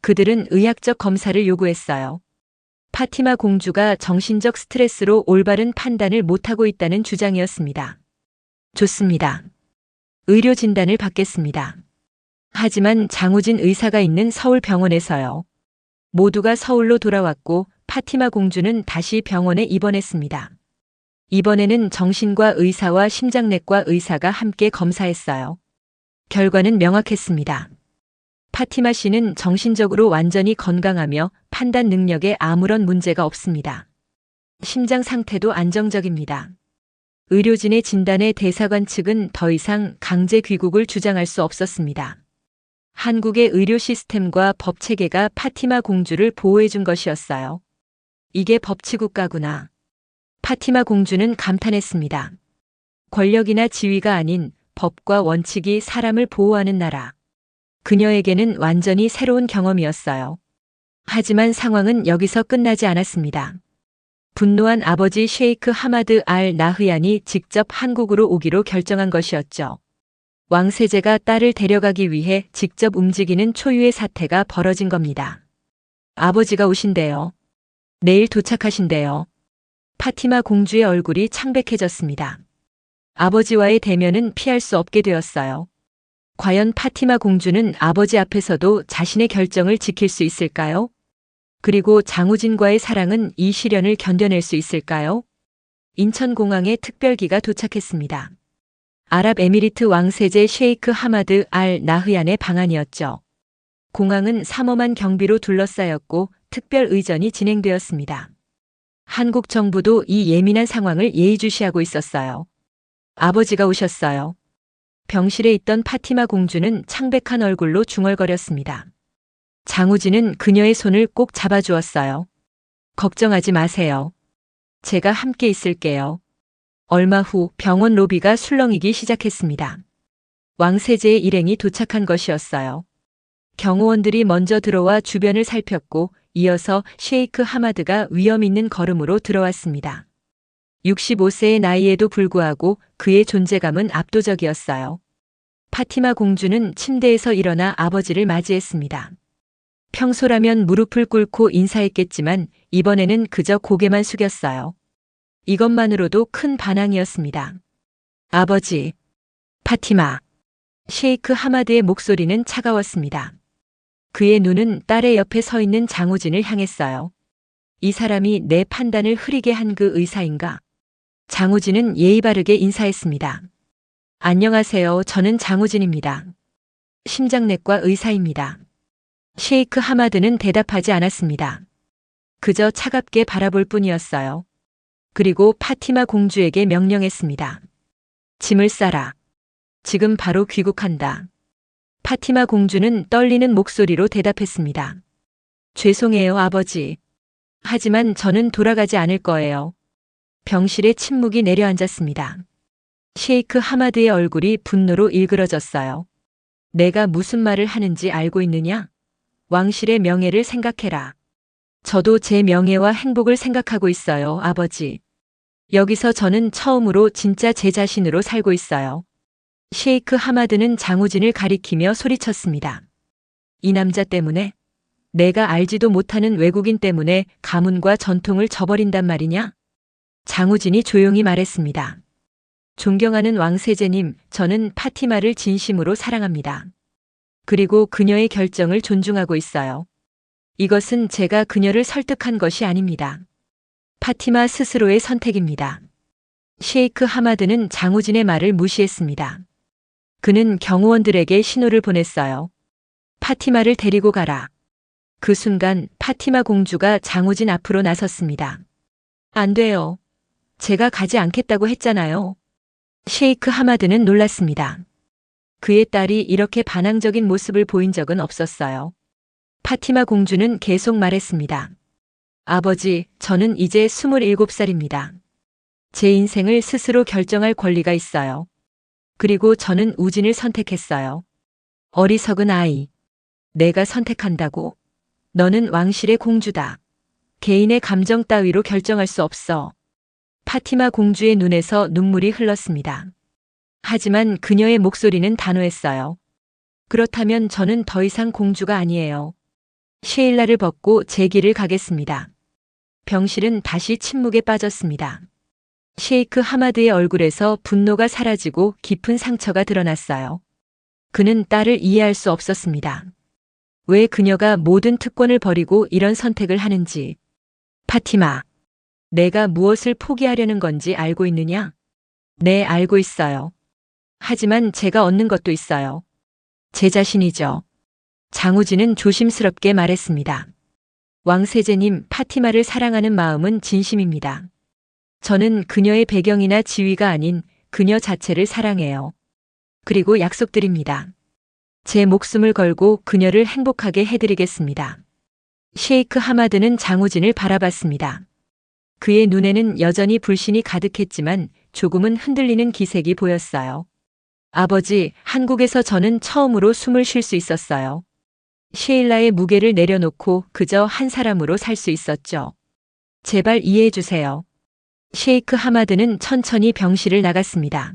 그들은 의학적 검사를 요구했어요. 파티마 공주가 정신적 스트레스로 올바른 판단을 못하고 있다는 주장이었습니다. 좋습니다. 의료 진단을 받겠습니다. 하지만 장우진 의사가 있는 서울 병원에서요. 모두가 서울로 돌아왔고 파티마 공주는 다시 병원에 입원했습니다. 이번에는 정신과 의사와 심장내과 의사가 함께 검사했어요. 결과는 명확했습니다. 파티마 씨는 정신적으로 완전히 건강하며 판단 능력에 아무런 문제가 없습니다. 심장 상태도 안정적입니다. 의료진의 진단에 대사관 측은 더 이상 강제 귀국을 주장할 수 없었습니다. 한국의 의료 시스템과 법 체계가 파티마 공주를 보호해 준 것이었어요. 이게 법치국가구나. 파티마 공주는 감탄했습니다. 권력이나 지위가 아닌 법과 원칙이 사람을 보호하는 나라. 그녀에게는 완전히 새로운 경험이었어요. 하지만 상황은 여기서 끝나지 않았습니다. 분노한 아버지 셰이크 하마드 알 나흐얀이 직접 한국으로 오기로 결정한 것이었죠. 왕세제가 딸을 데려가기 위해 직접 움직이는 초유의 사태가 벌어진 겁니다. 아버지가 오신대요. 내일 도착하신대요. 파티마 공주의 얼굴이 창백해졌습니다. 아버지와의 대면은 피할 수 없게 되었어요. 과연 파티마 공주는 아버지 앞에서도 자신의 결정을 지킬 수 있을까요? 그리고 장우진과의 사랑은 이 시련을 견뎌낼 수 있을까요? 인천공항에 특별기가 도착했습니다. 아랍에미리트 왕세제 셰이크 하마드 알 나흐얀의 방한이었죠. 공항은 삼엄한 경비로 둘러싸였고 특별 의전이 진행되었습니다. 한국 정부도 이 예민한 상황을 예의주시하고 있었어요. 아버지가 오셨어요. 병실에 있던 파티마 공주는 창백한 얼굴로 중얼거렸습니다. 장우진은 그녀의 손을 꼭 잡아주었어요. 걱정하지 마세요. 제가 함께 있을게요. 얼마 후 병원 로비가 술렁이기 시작했습니다. 왕세제의 일행이 도착한 것이었어요. 경호원들이 먼저 들어와 주변을 살폈고 이어서 셰이크 하마드가 위험 있는 걸음으로 들어왔습니다. 65세의 나이에도 불구하고 그의 존재감은 압도적이었어요. 파티마 공주는 침대에서 일어나 아버지를 맞이했습니다. 평소라면 무릎을 꿇고 인사했겠지만 이번에는 그저 고개만 숙였어요. 이것만으로도 큰 반항이었습니다. 아버지, 파티마. 셰이크 하마드의 목소리는 차가웠습니다. 그의 눈은 딸의 옆에 서 있는 장우진을 향했어요. 이 사람이 내 판단을 흐리게 한 그 의사인가? 장우진은 예의 바르게 인사했습니다. 안녕하세요. 저는 장우진입니다. 심장내과 의사입니다. 셰이크 하마드는 대답하지 않았습니다. 그저 차갑게 바라볼 뿐이었어요. 그리고 파티마 공주에게 명령했습니다. 짐을 싸라. 지금 바로 귀국한다. 파티마 공주는 떨리는 목소리로 대답했습니다. 죄송해요, 아버지. 하지만 저는 돌아가지 않을 거예요. 병실에 침묵이 내려앉았습니다. 셰이크 하마드의 얼굴이 분노로 일그러졌어요. 내가 무슨 말을 하는지 알고 있느냐? 왕실의 명예를 생각해라. 저도 제 명예와 행복을 생각하고 있어요, 아버지. 여기서 저는 처음으로 진짜 제 자신으로 살고 있어요. 셰이크 하마드는 장우진을 가리키며 소리쳤습니다. 이 남자 때문에? 내가 알지도 못하는 외국인 때문에 가문과 전통을 저버린단 말이냐? 장우진이 조용히 말했습니다. 존경하는 왕세제님, 저는 파티마를 진심으로 사랑합니다. 그리고 그녀의 결정을 존중하고 있어요. 이것은 제가 그녀를 설득한 것이 아닙니다. 파티마 스스로의 선택입니다. 셰이크 하마드는 장우진의 말을 무시했습니다. 그는 경호원들에게 신호를 보냈어요. 파티마를 데리고 가라. 그 순간 파티마 공주가 장우진 앞으로 나섰습니다. 안 돼요. 제가 가지 않겠다고 했잖아요. 셰이크 하마드는 놀랐습니다. 그의 딸이 이렇게 반항적인 모습을 보인 적은 없었어요. 파티마 공주는 계속 말했습니다. 아버지, 저는 이제 27살입니다. 제 인생을 스스로 결정할 권리가 있어요. 그리고 저는 우진을 선택했어요. 어리석은 아이. 내가 선택한다고? 너는 왕실의 공주다. 개인의 감정 따위로 결정할 수 없어. 파티마 공주의 눈에서 눈물이 흘렀습니다. 하지만 그녀의 목소리는 단호했어요. 그렇다면 저는 더 이상 공주가 아니에요. 셰일라를 벗고 제 길을 가겠습니다. 병실은 다시 침묵에 빠졌습니다. 셰이크 하마드의 얼굴에서 분노가 사라지고 깊은 상처가 드러났어요. 그는 딸을 이해할 수 없었습니다. 왜 그녀가 모든 특권을 버리고 이런 선택을 하는지. 파티마, 내가 무엇을 포기하려는 건지 알고 있느냐? 네, 알고 있어요. 하지만 제가 얻는 것도 있어요. 제 자신이죠. 장우진은 조심스럽게 말했습니다. 왕세제님, 파티마를 사랑하는 마음은 진심입니다. 저는 그녀의 배경이나 지위가 아닌 그녀 자체를 사랑해요. 그리고 약속드립니다. 제 목숨을 걸고 그녀를 행복하게 해드리겠습니다. 셰이크 하마드는 장우진을 바라봤습니다. 그의 눈에는 여전히 불신이 가득했지만 조금은 흔들리는 기색이 보였어요. 아버지, 한국에서 저는 처음으로 숨을 쉴 수 있었어요. 셰일라의 무게를 내려놓고 그저 한 사람으로 살 수 있었죠. 제발 이해해 주세요. 셰이크 하마드는 천천히 병실을 나갔습니다.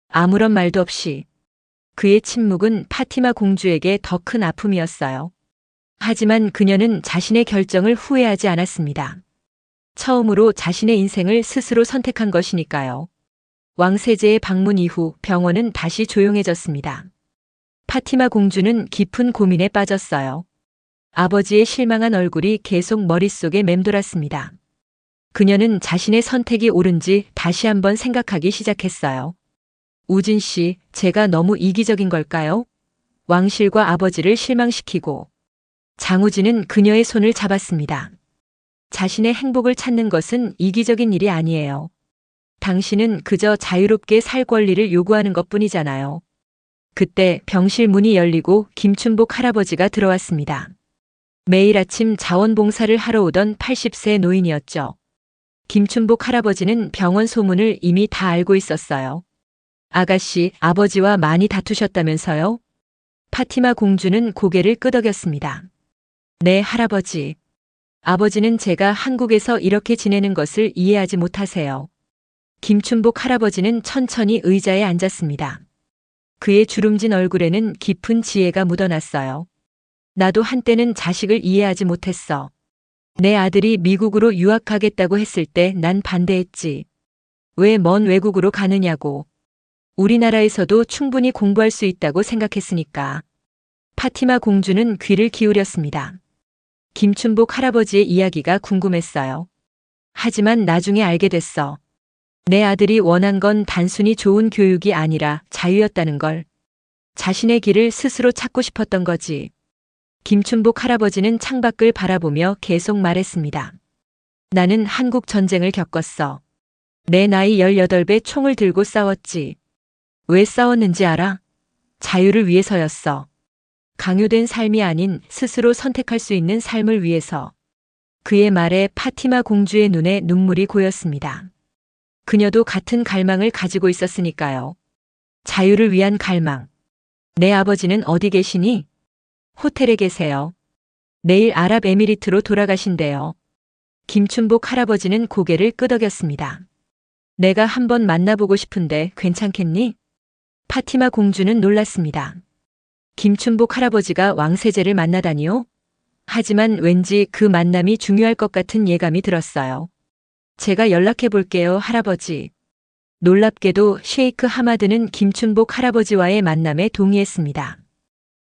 아무런 말도 없이. 그의 침묵은 파티마 공주에게 더 큰 아픔이었어요. 하지만 그녀는 자신의 결정을 후회하지 않았습니다. 처음으로 자신의 인생을 스스로 선택한 것이니까요. 왕세제의 방문 이후 병원은 다시 조용해졌습니다. 파티마 공주는 깊은 고민에 빠졌어요. 아버지의 실망한 얼굴이 계속 머릿속에 맴돌았습니다. 그녀는 자신의 선택이 옳은지 다시 한번 생각하기 시작했어요. 우진 씨, 제가 너무 이기적인 걸까요? 왕실과 아버지를 실망시키고. 장우진은 그녀의 손을 잡았습니다. 자신의 행복을 찾는 것은 이기적인 일이 아니에요. 당신은 그저 자유롭게 살 권리를 요구하는 것뿐이잖아요. 그때 병실 문이 열리고 김춘복 할아버지가 들어왔습니다. 매일 아침 자원봉사를 하러 오던 80세 노인이었죠. 김춘복 할아버지는 병원 소문을 이미 다 알고 있었어요. 아가씨, 아버지와 많이 다투셨다면서요? 파티마 공주는 고개를 끄덕였습니다. 네, 할아버지. 아버지는 제가 한국에서 이렇게 지내는 것을 이해하지 못하세요. 김춘복 할아버지는 천천히 의자에 앉았습니다. 그의 주름진 얼굴에는 깊은 지혜가 묻어났어요. 나도 한때는 자식을 이해하지 못했어. 내 아들이 미국으로 유학하겠다고 했을 때 난 반대했지. 왜 먼 외국으로 가느냐고. 우리나라에서도 충분히 공부할 수 있다고 생각했으니까. 파티마 공주는 귀를 기울였습니다. 김춘복 할아버지의 이야기가 궁금했어요. 하지만 나중에 알게 됐어. 내 아들이 원한 건 단순히 좋은 교육이 아니라 자유였다는 걸. 자신의 길을 스스로 찾고 싶었던 거지. 김춘복 할아버지는 창밖을 바라보며 계속 말했습니다. 나는 한국 전쟁을 겪었어. 내 나이 18배 총을 들고 싸웠지. 왜 싸웠는지 알아? 자유를 위해서였어. 강요된 삶이 아닌 스스로 선택할 수 있는 삶을 위해서. 그의 말에 파티마 공주의 눈에 눈물이 고였습니다. 그녀도 같은 갈망을 가지고 있었으니까요. 자유를 위한 갈망. 내 아버지는 어디 계시니? 호텔에 계세요. 내일 아랍에미리트로 돌아가신대요. 김춘복 할아버지는 고개를 끄덕였습니다. 내가 한번 만나보고 싶은데 괜찮겠니? 파티마 공주는 놀랐습니다. 김춘복 할아버지가 왕세제를 만나다니요? 하지만 왠지 그 만남이 중요할 것 같은 예감이 들었어요. 제가 연락해 볼게요, 할아버지. 놀랍게도 셰이크 하마드는 김춘복 할아버지와의 만남에 동의했습니다.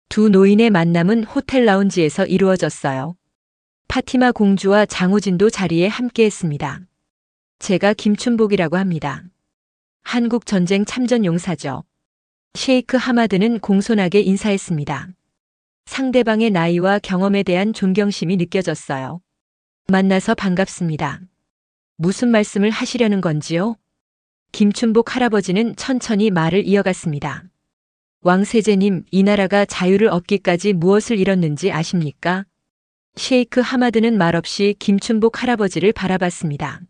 두 노인의 만남은 호텔 라운지에서 이루어졌어요. 파티마 공주와 장우진도 자리에 함께했습니다. 제가 김춘복이라고 합니다. 한국 전쟁 참전 용사죠. 셰이크 하마드는 공손하게 인사했습니다. 상대방의 나이와 경험에 대한 존경심이 느껴졌어요. 만나서 반갑습니다. 무슨 말씀을 하시려는 건지요? 김춘복 할아버지는 천천히 말을 이어갔습니다. 왕세제님, 이 나라가 자유를 얻기까지 무엇을 잃었는지 아십니까? 셰이크 하마드는 말없이 김춘복 할아버지를 바라봤습니다.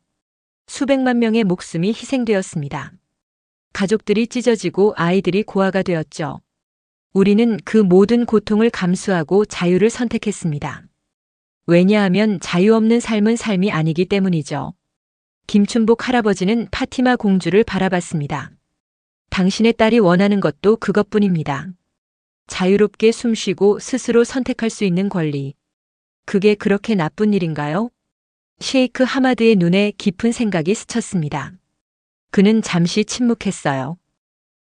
수백만 명의 목숨이 희생되었습니다. 가족들이 찢어지고 아이들이 고아가 되었죠. 우리는 그 모든 고통을 감수하고 자유를 선택했습니다. 왜냐하면 자유 없는 삶은 삶이 아니기 때문이죠. 김춘복 할아버지는 파티마 공주를 바라봤습니다. 당신의 딸이 원하는 것도 그것뿐입니다. 자유롭게 숨쉬고 스스로 선택할 수 있는 권리. 그게 그렇게 나쁜 일인가요? 셰이크 하마드의 눈에 깊은 생각이 스쳤습니다. 그는 잠시 침묵했어요.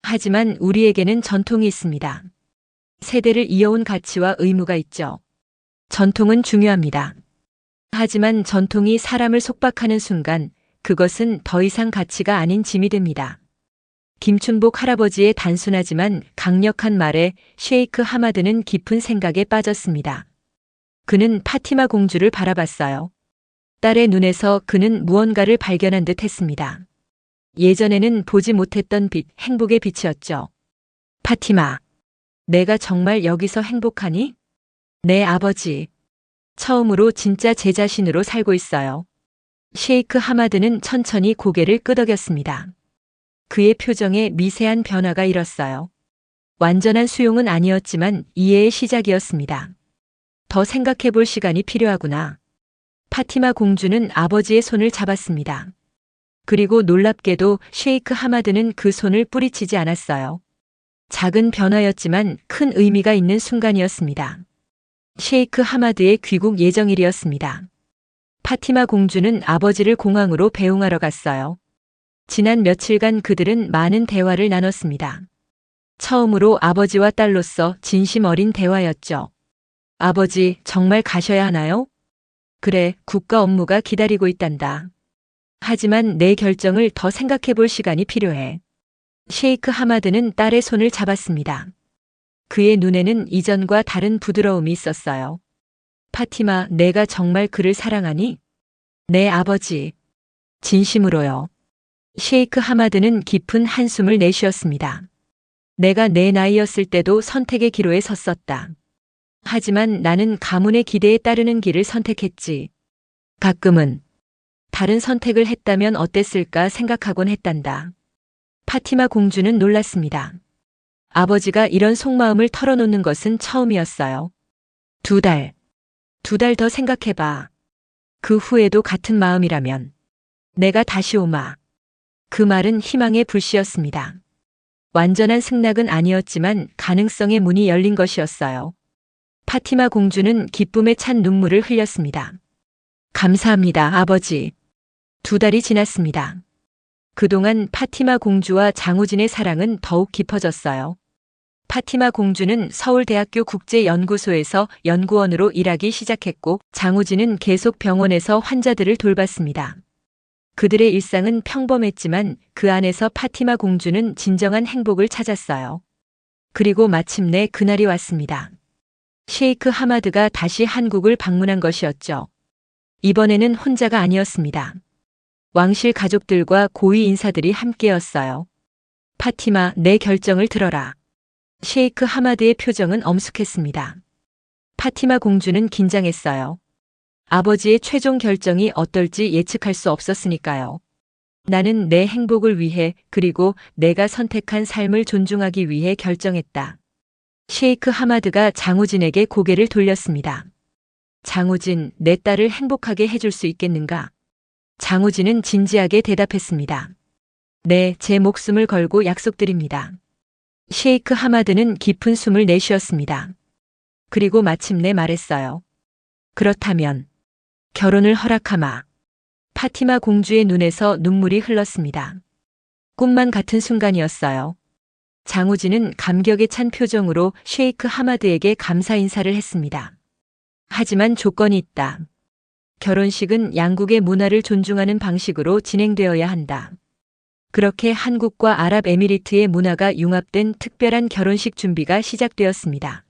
하지만 우리에게는 전통이 있습니다. 세대를 이어온 가치와 의무가 있죠. 전통은 중요합니다. 하지만 전통이 사람을 속박하는 순간 그것은 더 이상 가치가 아닌 짐이 됩니다. 김춘복 할아버지의 단순하지만 강력한 말에 셰이크 하마드는 깊은 생각에 빠졌습니다. 그는 파티마 공주를 바라봤어요. 딸의 눈에서 그는 무언가를 발견한 듯 했습니다. 예전에는 보지 못했던 빛, 행복의 빛이었죠. 파티마, 내가 정말 여기서 행복하니? 내 아버지. 처음으로 진짜 제 자신으로 살고 있어요. 셰이크 하마드는 천천히 고개를 끄덕였습니다. 그의 표정에 미세한 변화가 일었어요. 완전한 수용은 아니었지만 이해의 시작이었습니다. 더 생각해 볼 시간이 필요하구나. 파티마 공주는 아버지의 손을 잡았습니다. 그리고 놀랍게도 셰이크 하마드는 그 손을 뿌리치지 않았어요. 작은 변화였지만 큰 의미가 있는 순간이었습니다. 셰이크 하마드의 귀국 예정일이었습니다. 파티마 공주는 아버지를 공항으로 배웅하러 갔어요. 지난 며칠간 그들은 많은 대화를 나눴습니다. 처음으로 아버지와 딸로서 진심 어린 대화였죠. 아버지, 정말 가셔야 하나요? 그래, 국가 업무가 기다리고 있단다. 하지만 내 결정을 더 생각해 볼 시간이 필요해. 셰이크 하마드는 딸의 손을 잡았습니다. 그의 눈에는 이전과 다른 부드러움이 있었어요. 파티마, 내가 정말 그를 사랑하니? 네, 아버지. 진심으로요. 셰이크 하마드는 깊은 한숨을 내쉬었습니다. 내가 내 나이였을 때도 선택의 기로에 섰었다. 하지만 나는 가문의 기대에 따르는 길을 선택했지. 가끔은 다른 선택을 했다면 어땠을까 생각하곤 했단다. 파티마 공주는 놀랐습니다. 아버지가 이런 속마음을 털어놓는 것은 처음이었어요. 2달. 2달 더 생각해봐. 그 후에도 같은 마음이라면 내가 다시 오마. 그 말은 희망의 불씨였습니다. 완전한 승낙은 아니었지만 가능성의 문이 열린 것이었어요. 파티마 공주는 기쁨에 찬 눈물을 흘렸습니다. 감사합니다, 아버지. 2달이 지났습니다. 그동안 파티마 공주와 장우진의 사랑은 더욱 깊어졌어요. 파티마 공주는 서울대학교 국제연구소에서 연구원으로 일하기 시작했고 장우진은 계속 병원에서 환자들을 돌봤습니다. 그들의 일상은 평범했지만 그 안에서 파티마 공주는 진정한 행복을 찾았어요. 그리고 마침내 그날이 왔습니다. 셰이크 하마드가 다시 한국을 방문한 것이었죠. 이번에는 혼자가 아니었습니다. 왕실 가족들과 고위 인사들이 함께였어요. 파티마, 내 결정을 들어라. 셰이크 하마드의 표정은 엄숙했습니다. 파티마 공주는 긴장했어요. 아버지의 최종 결정이 어떨지 예측할 수 없었으니까요. 나는 내 행복을 위해 그리고 내가 선택한 삶을 존중하기 위해 결정했다. 셰이크 하마드가 장우진에게 고개를 돌렸습니다. 장우진, 내 딸을 행복하게 해줄 수 있겠는가? 장우진은 진지하게 대답했습니다. 네, 제 목숨을 걸고 약속드립니다. 셰이크 하마드는 깊은 숨을 내쉬었습니다. 그리고 마침내 말했어요. 그렇다면 결혼을 허락하마. 파티마 공주의 눈에서 눈물이 흘렀습니다. 꿈만 같은 순간이었어요. 장우진은 감격에 찬 표정으로 셰이크 하마드에게 감사 인사를 했습니다. 하지만 조건이 있다. 결혼식은 양국의 문화를 존중하는 방식으로 진행되어야 한다. 그렇게 한국과 아랍에미리트의 문화가 융합된 특별한 결혼식 준비가 시작되었습니다.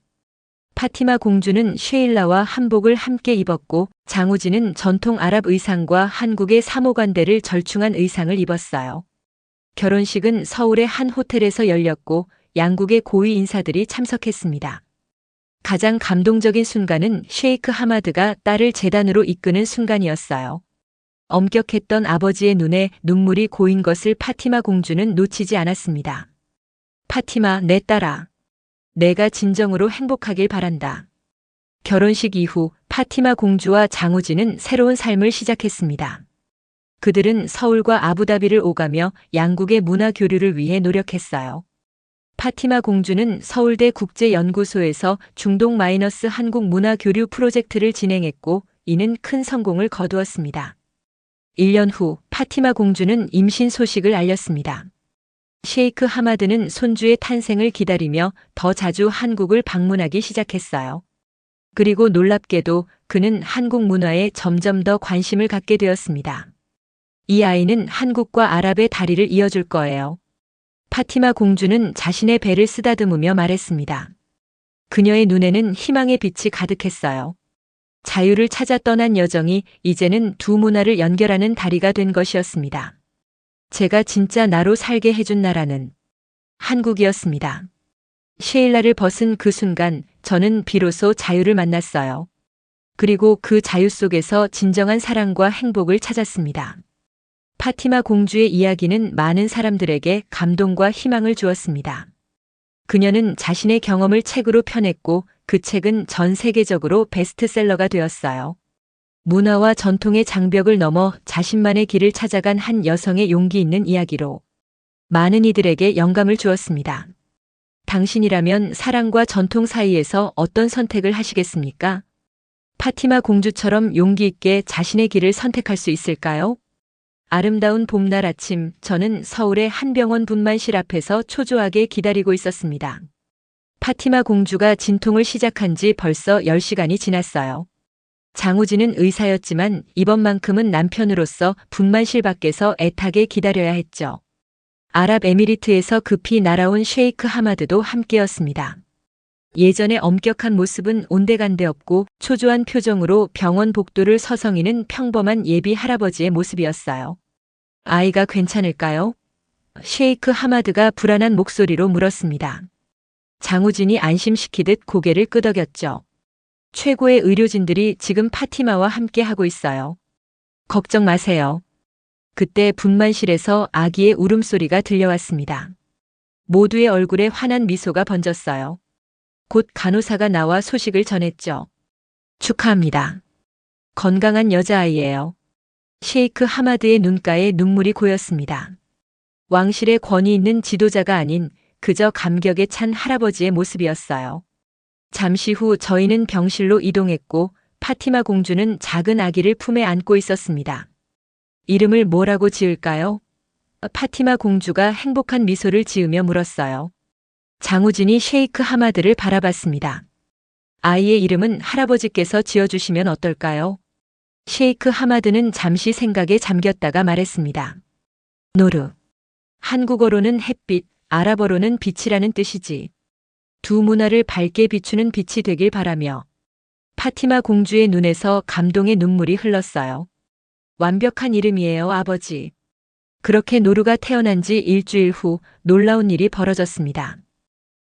파티마 공주는 쉐일라와 한복을 함께 입었고 장우진은 전통 아랍 의상과 한국의 사모관대를 절충한 의상을 입었어요. 결혼식은 서울의 한 호텔에서 열렸고 양국의 고위 인사들이 참석했습니다. 가장 감동적인 순간은 셰이크 하마드가 딸을 제단으로 이끄는 순간이었어요. 엄격했던 아버지의 눈에 눈물이 고인 것을 파티마 공주는 놓치지 않았습니다. 파티마, 내 딸아. 내가 진정으로 행복하길 바란다. 결혼식 이후 파티마 공주와 장우진은 새로운 삶을 시작했습니다. 그들은 서울과 아부다비를 오가며 양국의 문화 교류를 위해 노력했어요. 파티마 공주는 서울대 국제연구소에서 중동 마이너스 한국 문화 교류 프로젝트를 진행했고 이는 큰 성공을 거두었습니다. 1년 후 파티마 공주는 임신 소식을 알렸습니다. 셰이크 하마드는 손주의 탄생을 기다리며 더 자주 한국을 방문하기 시작했어요. 그리고 놀랍게도 그는 한국 문화에 점점 더 관심을 갖게 되었습니다. 이 아이는 한국과 아랍의 다리를 이어줄 거예요. 파티마 공주는 자신의 배를 쓰다듬으며 말했습니다. 그녀의 눈에는 희망의 빛이 가득했어요. 자유를 찾아 떠난 여정이 이제는 두 문화를 연결하는 다리가 된 것이었습니다. 제가 진짜 나로 살게 해준 나라는 한국이었습니다. 셰일라를 벗은 그 순간 저는 비로소 자유를 만났어요. 그리고 그 자유 속에서 진정한 사랑과 행복을 찾았습니다. 파티마 공주의 이야기는 많은 사람들에게 감동과 희망을 주었습니다. 그녀는 자신의 경험을 책으로 펴냈고 그 책은 전 세계적으로 베스트셀러가 되었어요. 문화와 전통의 장벽을 넘어 자신만의 길을 찾아간 한 여성의 용기 있는 이야기로 많은 이들에게 영감을 주었습니다. 당신이라면 사랑과 전통 사이에서 어떤 선택을 하시겠습니까? 파티마 공주처럼 용기 있게 자신의 길을 선택할 수 있을까요? 아름다운 봄날 아침, 저는 서울의 한 병원 분만실 앞에서 초조하게 기다리고 있었습니다. 파티마 공주가 진통을 시작한 지 벌써 10시간이 지났어요. 장우진은 의사였지만 이번만큼은 남편으로서 분만실 밖에서 애타게 기다려야 했죠. 아랍에미리트에서 급히 날아온 셰이크 하마드도 함께였습니다. 예전의 엄격한 모습은 온데간데 없고 초조한 표정으로 병원 복도를 서성이는 평범한 예비 할아버지의 모습이었어요. 아이가 괜찮을까요? 셰이크 하마드가 불안한 목소리로 물었습니다. 장우진이 안심시키듯 고개를 끄덕였죠. 최고의 의료진들이 지금 파티마와 함께 하고 있어요. 걱정 마세요. 그때 분만실에서 아기의 울음소리가 들려왔습니다. 모두의 얼굴에 환한 미소가 번졌어요. 곧 간호사가 나와 소식을 전했죠. 축하합니다. 건강한 여자아이예요. 셰이크 하마드의 눈가에 눈물이 고였습니다. 왕실의 권위 있는 지도자가 아닌 그저 감격에 찬 할아버지의 모습이었어요. 잠시 후 저희는 병실로 이동했고 파티마 공주는 작은 아기를 품에 안고 있었습니다. 이름을 뭐라고 지을까요? 파티마 공주가 행복한 미소를 지으며 물었어요. 장우진이 셰이크 하마드를 바라봤습니다. 아이의 이름은 할아버지께서 지어주시면 어떨까요? 셰이크 하마드는 잠시 생각에 잠겼다가 말했습니다. 노르. 한국어로는 햇빛, 아랍어로는 빛이라는 뜻이지. 두 문화를 밝게 비추는 빛이 되길 바라며. 파티마 공주의 눈에서 감동의 눈물이 흘렀어요. 완벽한 이름이에요, 아버지. 그렇게 노르가 태어난 지 일주일 후 놀라운 일이 벌어졌습니다.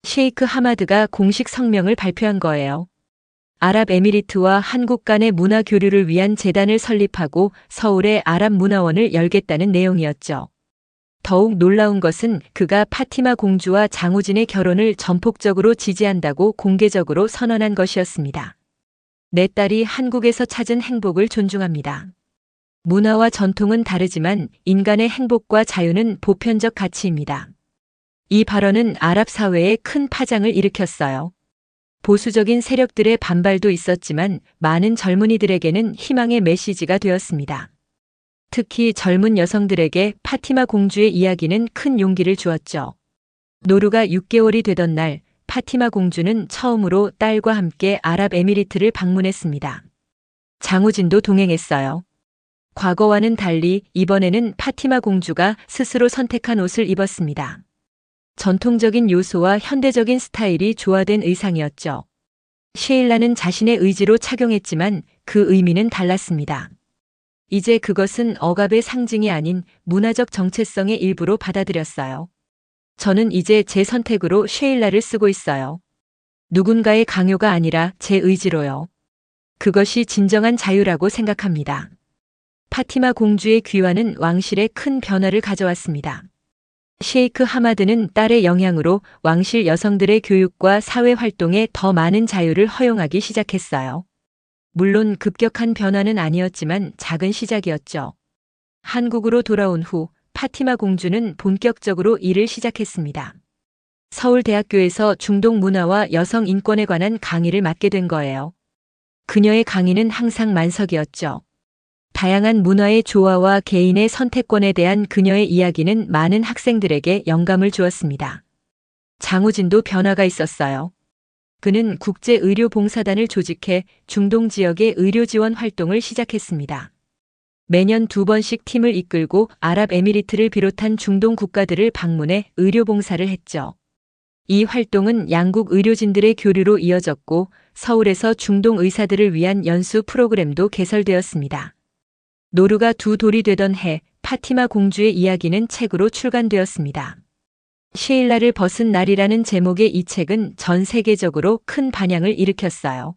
셰이크 하마드가 공식 성명을 발표한 거예요. 아랍에미리트와 한국 간의 문화 교류를 위한 재단을 설립하고 서울에 아랍문화원을 열겠다는 내용이었죠. 더욱 놀라운 것은 그가 파티마 공주와 장우진의 결혼을 전폭적으로 지지한다고 공개적으로 선언한 것이었습니다. 내 딸이 한국에서 찾은 행복을 존중합니다. 문화와 전통은 다르지만 인간의 행복과 자유는 보편적 가치입니다. 이 발언은 아랍 사회에 큰 파장을 일으켰어요. 보수적인 세력들의 반발도 있었지만 많은 젊은이들에게는 희망의 메시지가 되었습니다. 특히 젊은 여성들에게 파티마 공주의 이야기는 큰 용기를 주었죠. 노르가 6개월이 되던 날 파티마 공주는 처음으로 딸과 함께 아랍에미리트를 방문했습니다. 장우진도 동행했어요. 과거와는 달리 이번에는 파티마 공주가 스스로 선택한 옷을 입었습니다. 전통적인 요소와 현대적인 스타일이 조화된 의상이었죠. 셰일라는 자신의 의지로 착용했지만 그 의미는 달랐습니다. 이제 그것은 억압의 상징이 아닌 문화적 정체성의 일부로 받아들였어요. 저는 이제 제 선택으로 셰일라를 쓰고 있어요. 누군가의 강요가 아니라 제 의지로요. 그것이 진정한 자유라고 생각합니다. 파티마 공주의 귀환은 왕실에 큰 변화를 가져왔습니다. 셰이크 하마드는 딸의 영향으로 왕실 여성들의 교육과 사회 활동에 더 많은 자유를 허용하기 시작했어요. 물론 급격한 변화는 아니었지만 작은 시작이었죠. 한국으로 돌아온 후 파티마 공주는 본격적으로 일을 시작했습니다. 서울대학교에서 중동 문화와 여성 인권에 관한 강의를 맡게 된 거예요. 그녀의 강의는 항상 만석이었죠. 다양한 문화의 조화와 개인의 선택권에 대한 그녀의 이야기는 많은 학생들에게 영감을 주었습니다. 장우진도 변화가 있었어요. 그는 국제의료봉사단을 조직해 중동 지역의 의료 지원 활동을 시작했습니다. 매년 2번씩 팀을 이끌고 아랍에미리트를 비롯한 중동 국가들을 방문해 의료봉사를 했죠. 이 활동은 양국 의료진들의 교류로 이어졌고 서울에서 중동 의사들을 위한 연수 프로그램도 개설되었습니다. 노르가 두 돌이 되던 해 파티마 공주의 이야기는 책으로 출간되었습니다. 셰일라를 벗은 날이라는 제목의 이 책은 전 세계적으로 큰 반향을 일으켰어요.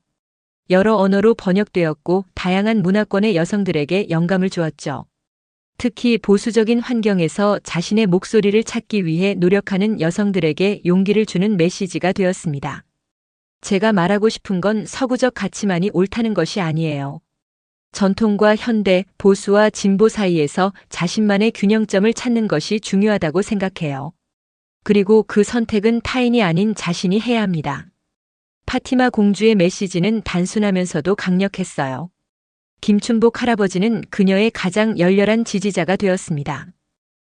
여러 언어로 번역되었고 다양한 문화권의 여성들에게 영감을 주었죠. 특히 보수적인 환경에서 자신의 목소리를 찾기 위해 노력하는 여성들에게 용기를 주는 메시지가 되었습니다. 제가 말하고 싶은 건 서구적 가치만이 옳다는 것이 아니에요. 전통과 현대, 보수와 진보 사이에서 자신만의 균형점을 찾는 것이 중요하다고 생각해요. 그리고 그 선택은 타인이 아닌 자신이 해야 합니다. 파티마 공주의 메시지는 단순하면서도 강력했어요. 김춘복 할아버지는 그녀의 가장 열렬한 지지자가 되었습니다.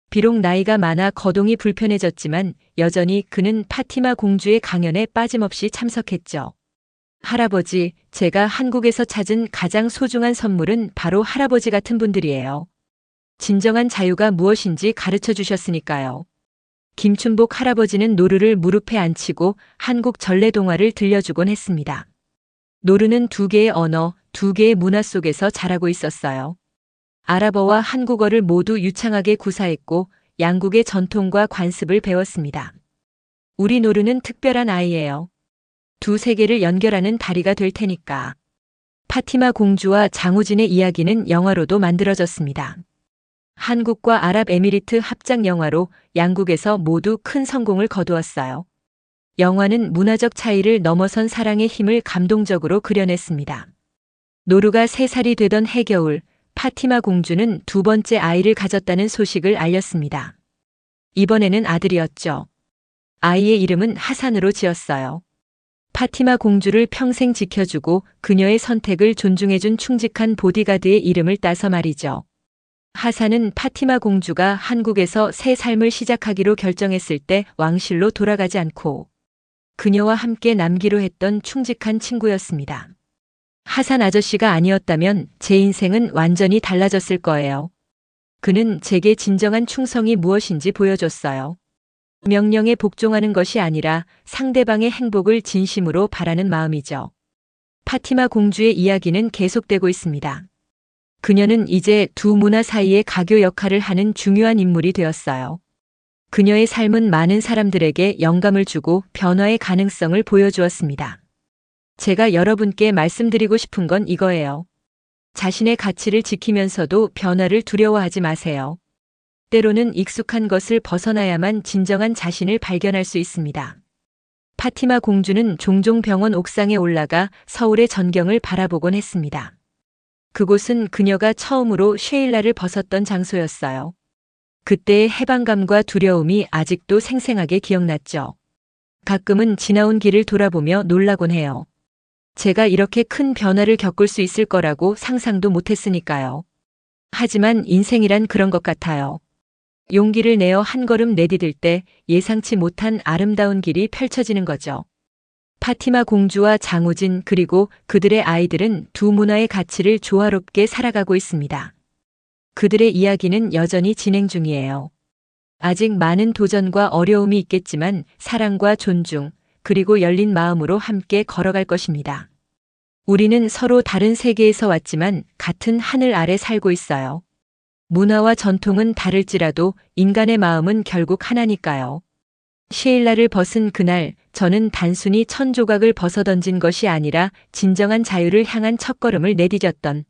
비록 나이가 많아 거동이 불편해졌지만 여전히 그는 파티마 공주의 강연에 빠짐없이 참석했죠. 할아버지, 제가 한국에서 찾은 가장 소중한 선물은 바로 할아버지 같은 분들이에요. 진정한 자유가 무엇인지 가르쳐 주셨으니까요. 김춘복 할아버지는 노루를 무릎에 앉히고 한국 전래동화를 들려주곤 했습니다. 노루는 두 개의 언어, 두 개의 문화 속에서 자라고 있었어요. 아랍어와 한국어를 모두 유창하게 구사했고 양국의 전통과 관습을 배웠습니다. 우리 노루는 특별한 아이예요. 두 세계를 연결하는 다리가 될 테니까. 파티마 공주와 장우진의 이야기는 영화로도 만들어졌습니다. 한국과 아랍에미리트 합작 영화로 양국에서 모두 큰 성공을 거두었어요. 영화는 문화적 차이를 넘어선 사랑의 힘을 감동적으로 그려냈습니다. 노루가 3살이 되던 해겨울, 파티마 공주는 두 번째 아이를 가졌다는 소식을 알렸습니다. 이번에는 아들이었죠. 아이의 이름은 하산으로 지었어요. 파티마 공주를 평생 지켜주고 그녀의 선택을 존중해준 충직한 보디가드의 이름을 따서 말이죠. 하산은 파티마 공주가 한국에서 새 삶을 시작하기로 결정했을 때 왕실로 돌아가지 않고 그녀와 함께 남기로 했던 충직한 친구였습니다. 하산 아저씨가 아니었다면 제 인생은 완전히 달라졌을 거예요. 그는 제게 진정한 충성이 무엇인지 보여줬어요. 명령에 복종하는 것이 아니라 상대방의 행복을 진심으로 바라는 마음이죠. 파티마 공주의 이야기는 계속되고 있습니다. 그녀는 이제 두 문화 사이의 가교 역할을 하는 중요한 인물이 되었어요. 그녀의 삶은 많은 사람들에게 영감을 주고 변화의 가능성을 보여주었습니다. 제가 여러분께 말씀드리고 싶은 건 이거예요. 자신의 가치를 지키면서도 변화를 두려워하지 마세요. 때로는 익숙한 것을 벗어나야만 진정한 자신을 발견할 수 있습니다. 파티마 공주는 종종 병원 옥상에 올라가 서울의 전경을 바라보곤 했습니다. 그곳은 그녀가 처음으로 쉐일라를 벗었던 장소였어요. 그때의 해방감과 두려움이 아직도 생생하게 기억났죠. 가끔은 지나온 길을 돌아보며 놀라곤 해요. 제가 이렇게 큰 변화를 겪을 수 있을 거라고 상상도 못했으니까요. 하지만 인생이란 그런 것 같아요. 용기를 내어 한 걸음 내디딜 때 예상치 못한 아름다운 길이 펼쳐지는 거죠. 파티마 공주와 장우진 그리고 그들의 아이들은 두 문화의 가치를 조화롭게 살아가고 있습니다. 그들의 이야기는 여전히 진행 중이에요. 아직 많은 도전과 어려움이 있겠지만 사랑과 존중, 그리고 열린 마음으로 함께 걸어갈 것입니다. 우리는 서로 다른 세계에서 왔지만 같은 하늘 아래 살고 있어요. 문화와 전통은 다를지라도 인간의 마음은 결국 하나니까요. 쉐일라를 벗은 그날 저는 단순히 천조각을 벗어던진 것이 아니라 진정한 자유를 향한 첫걸음을 내디뎠던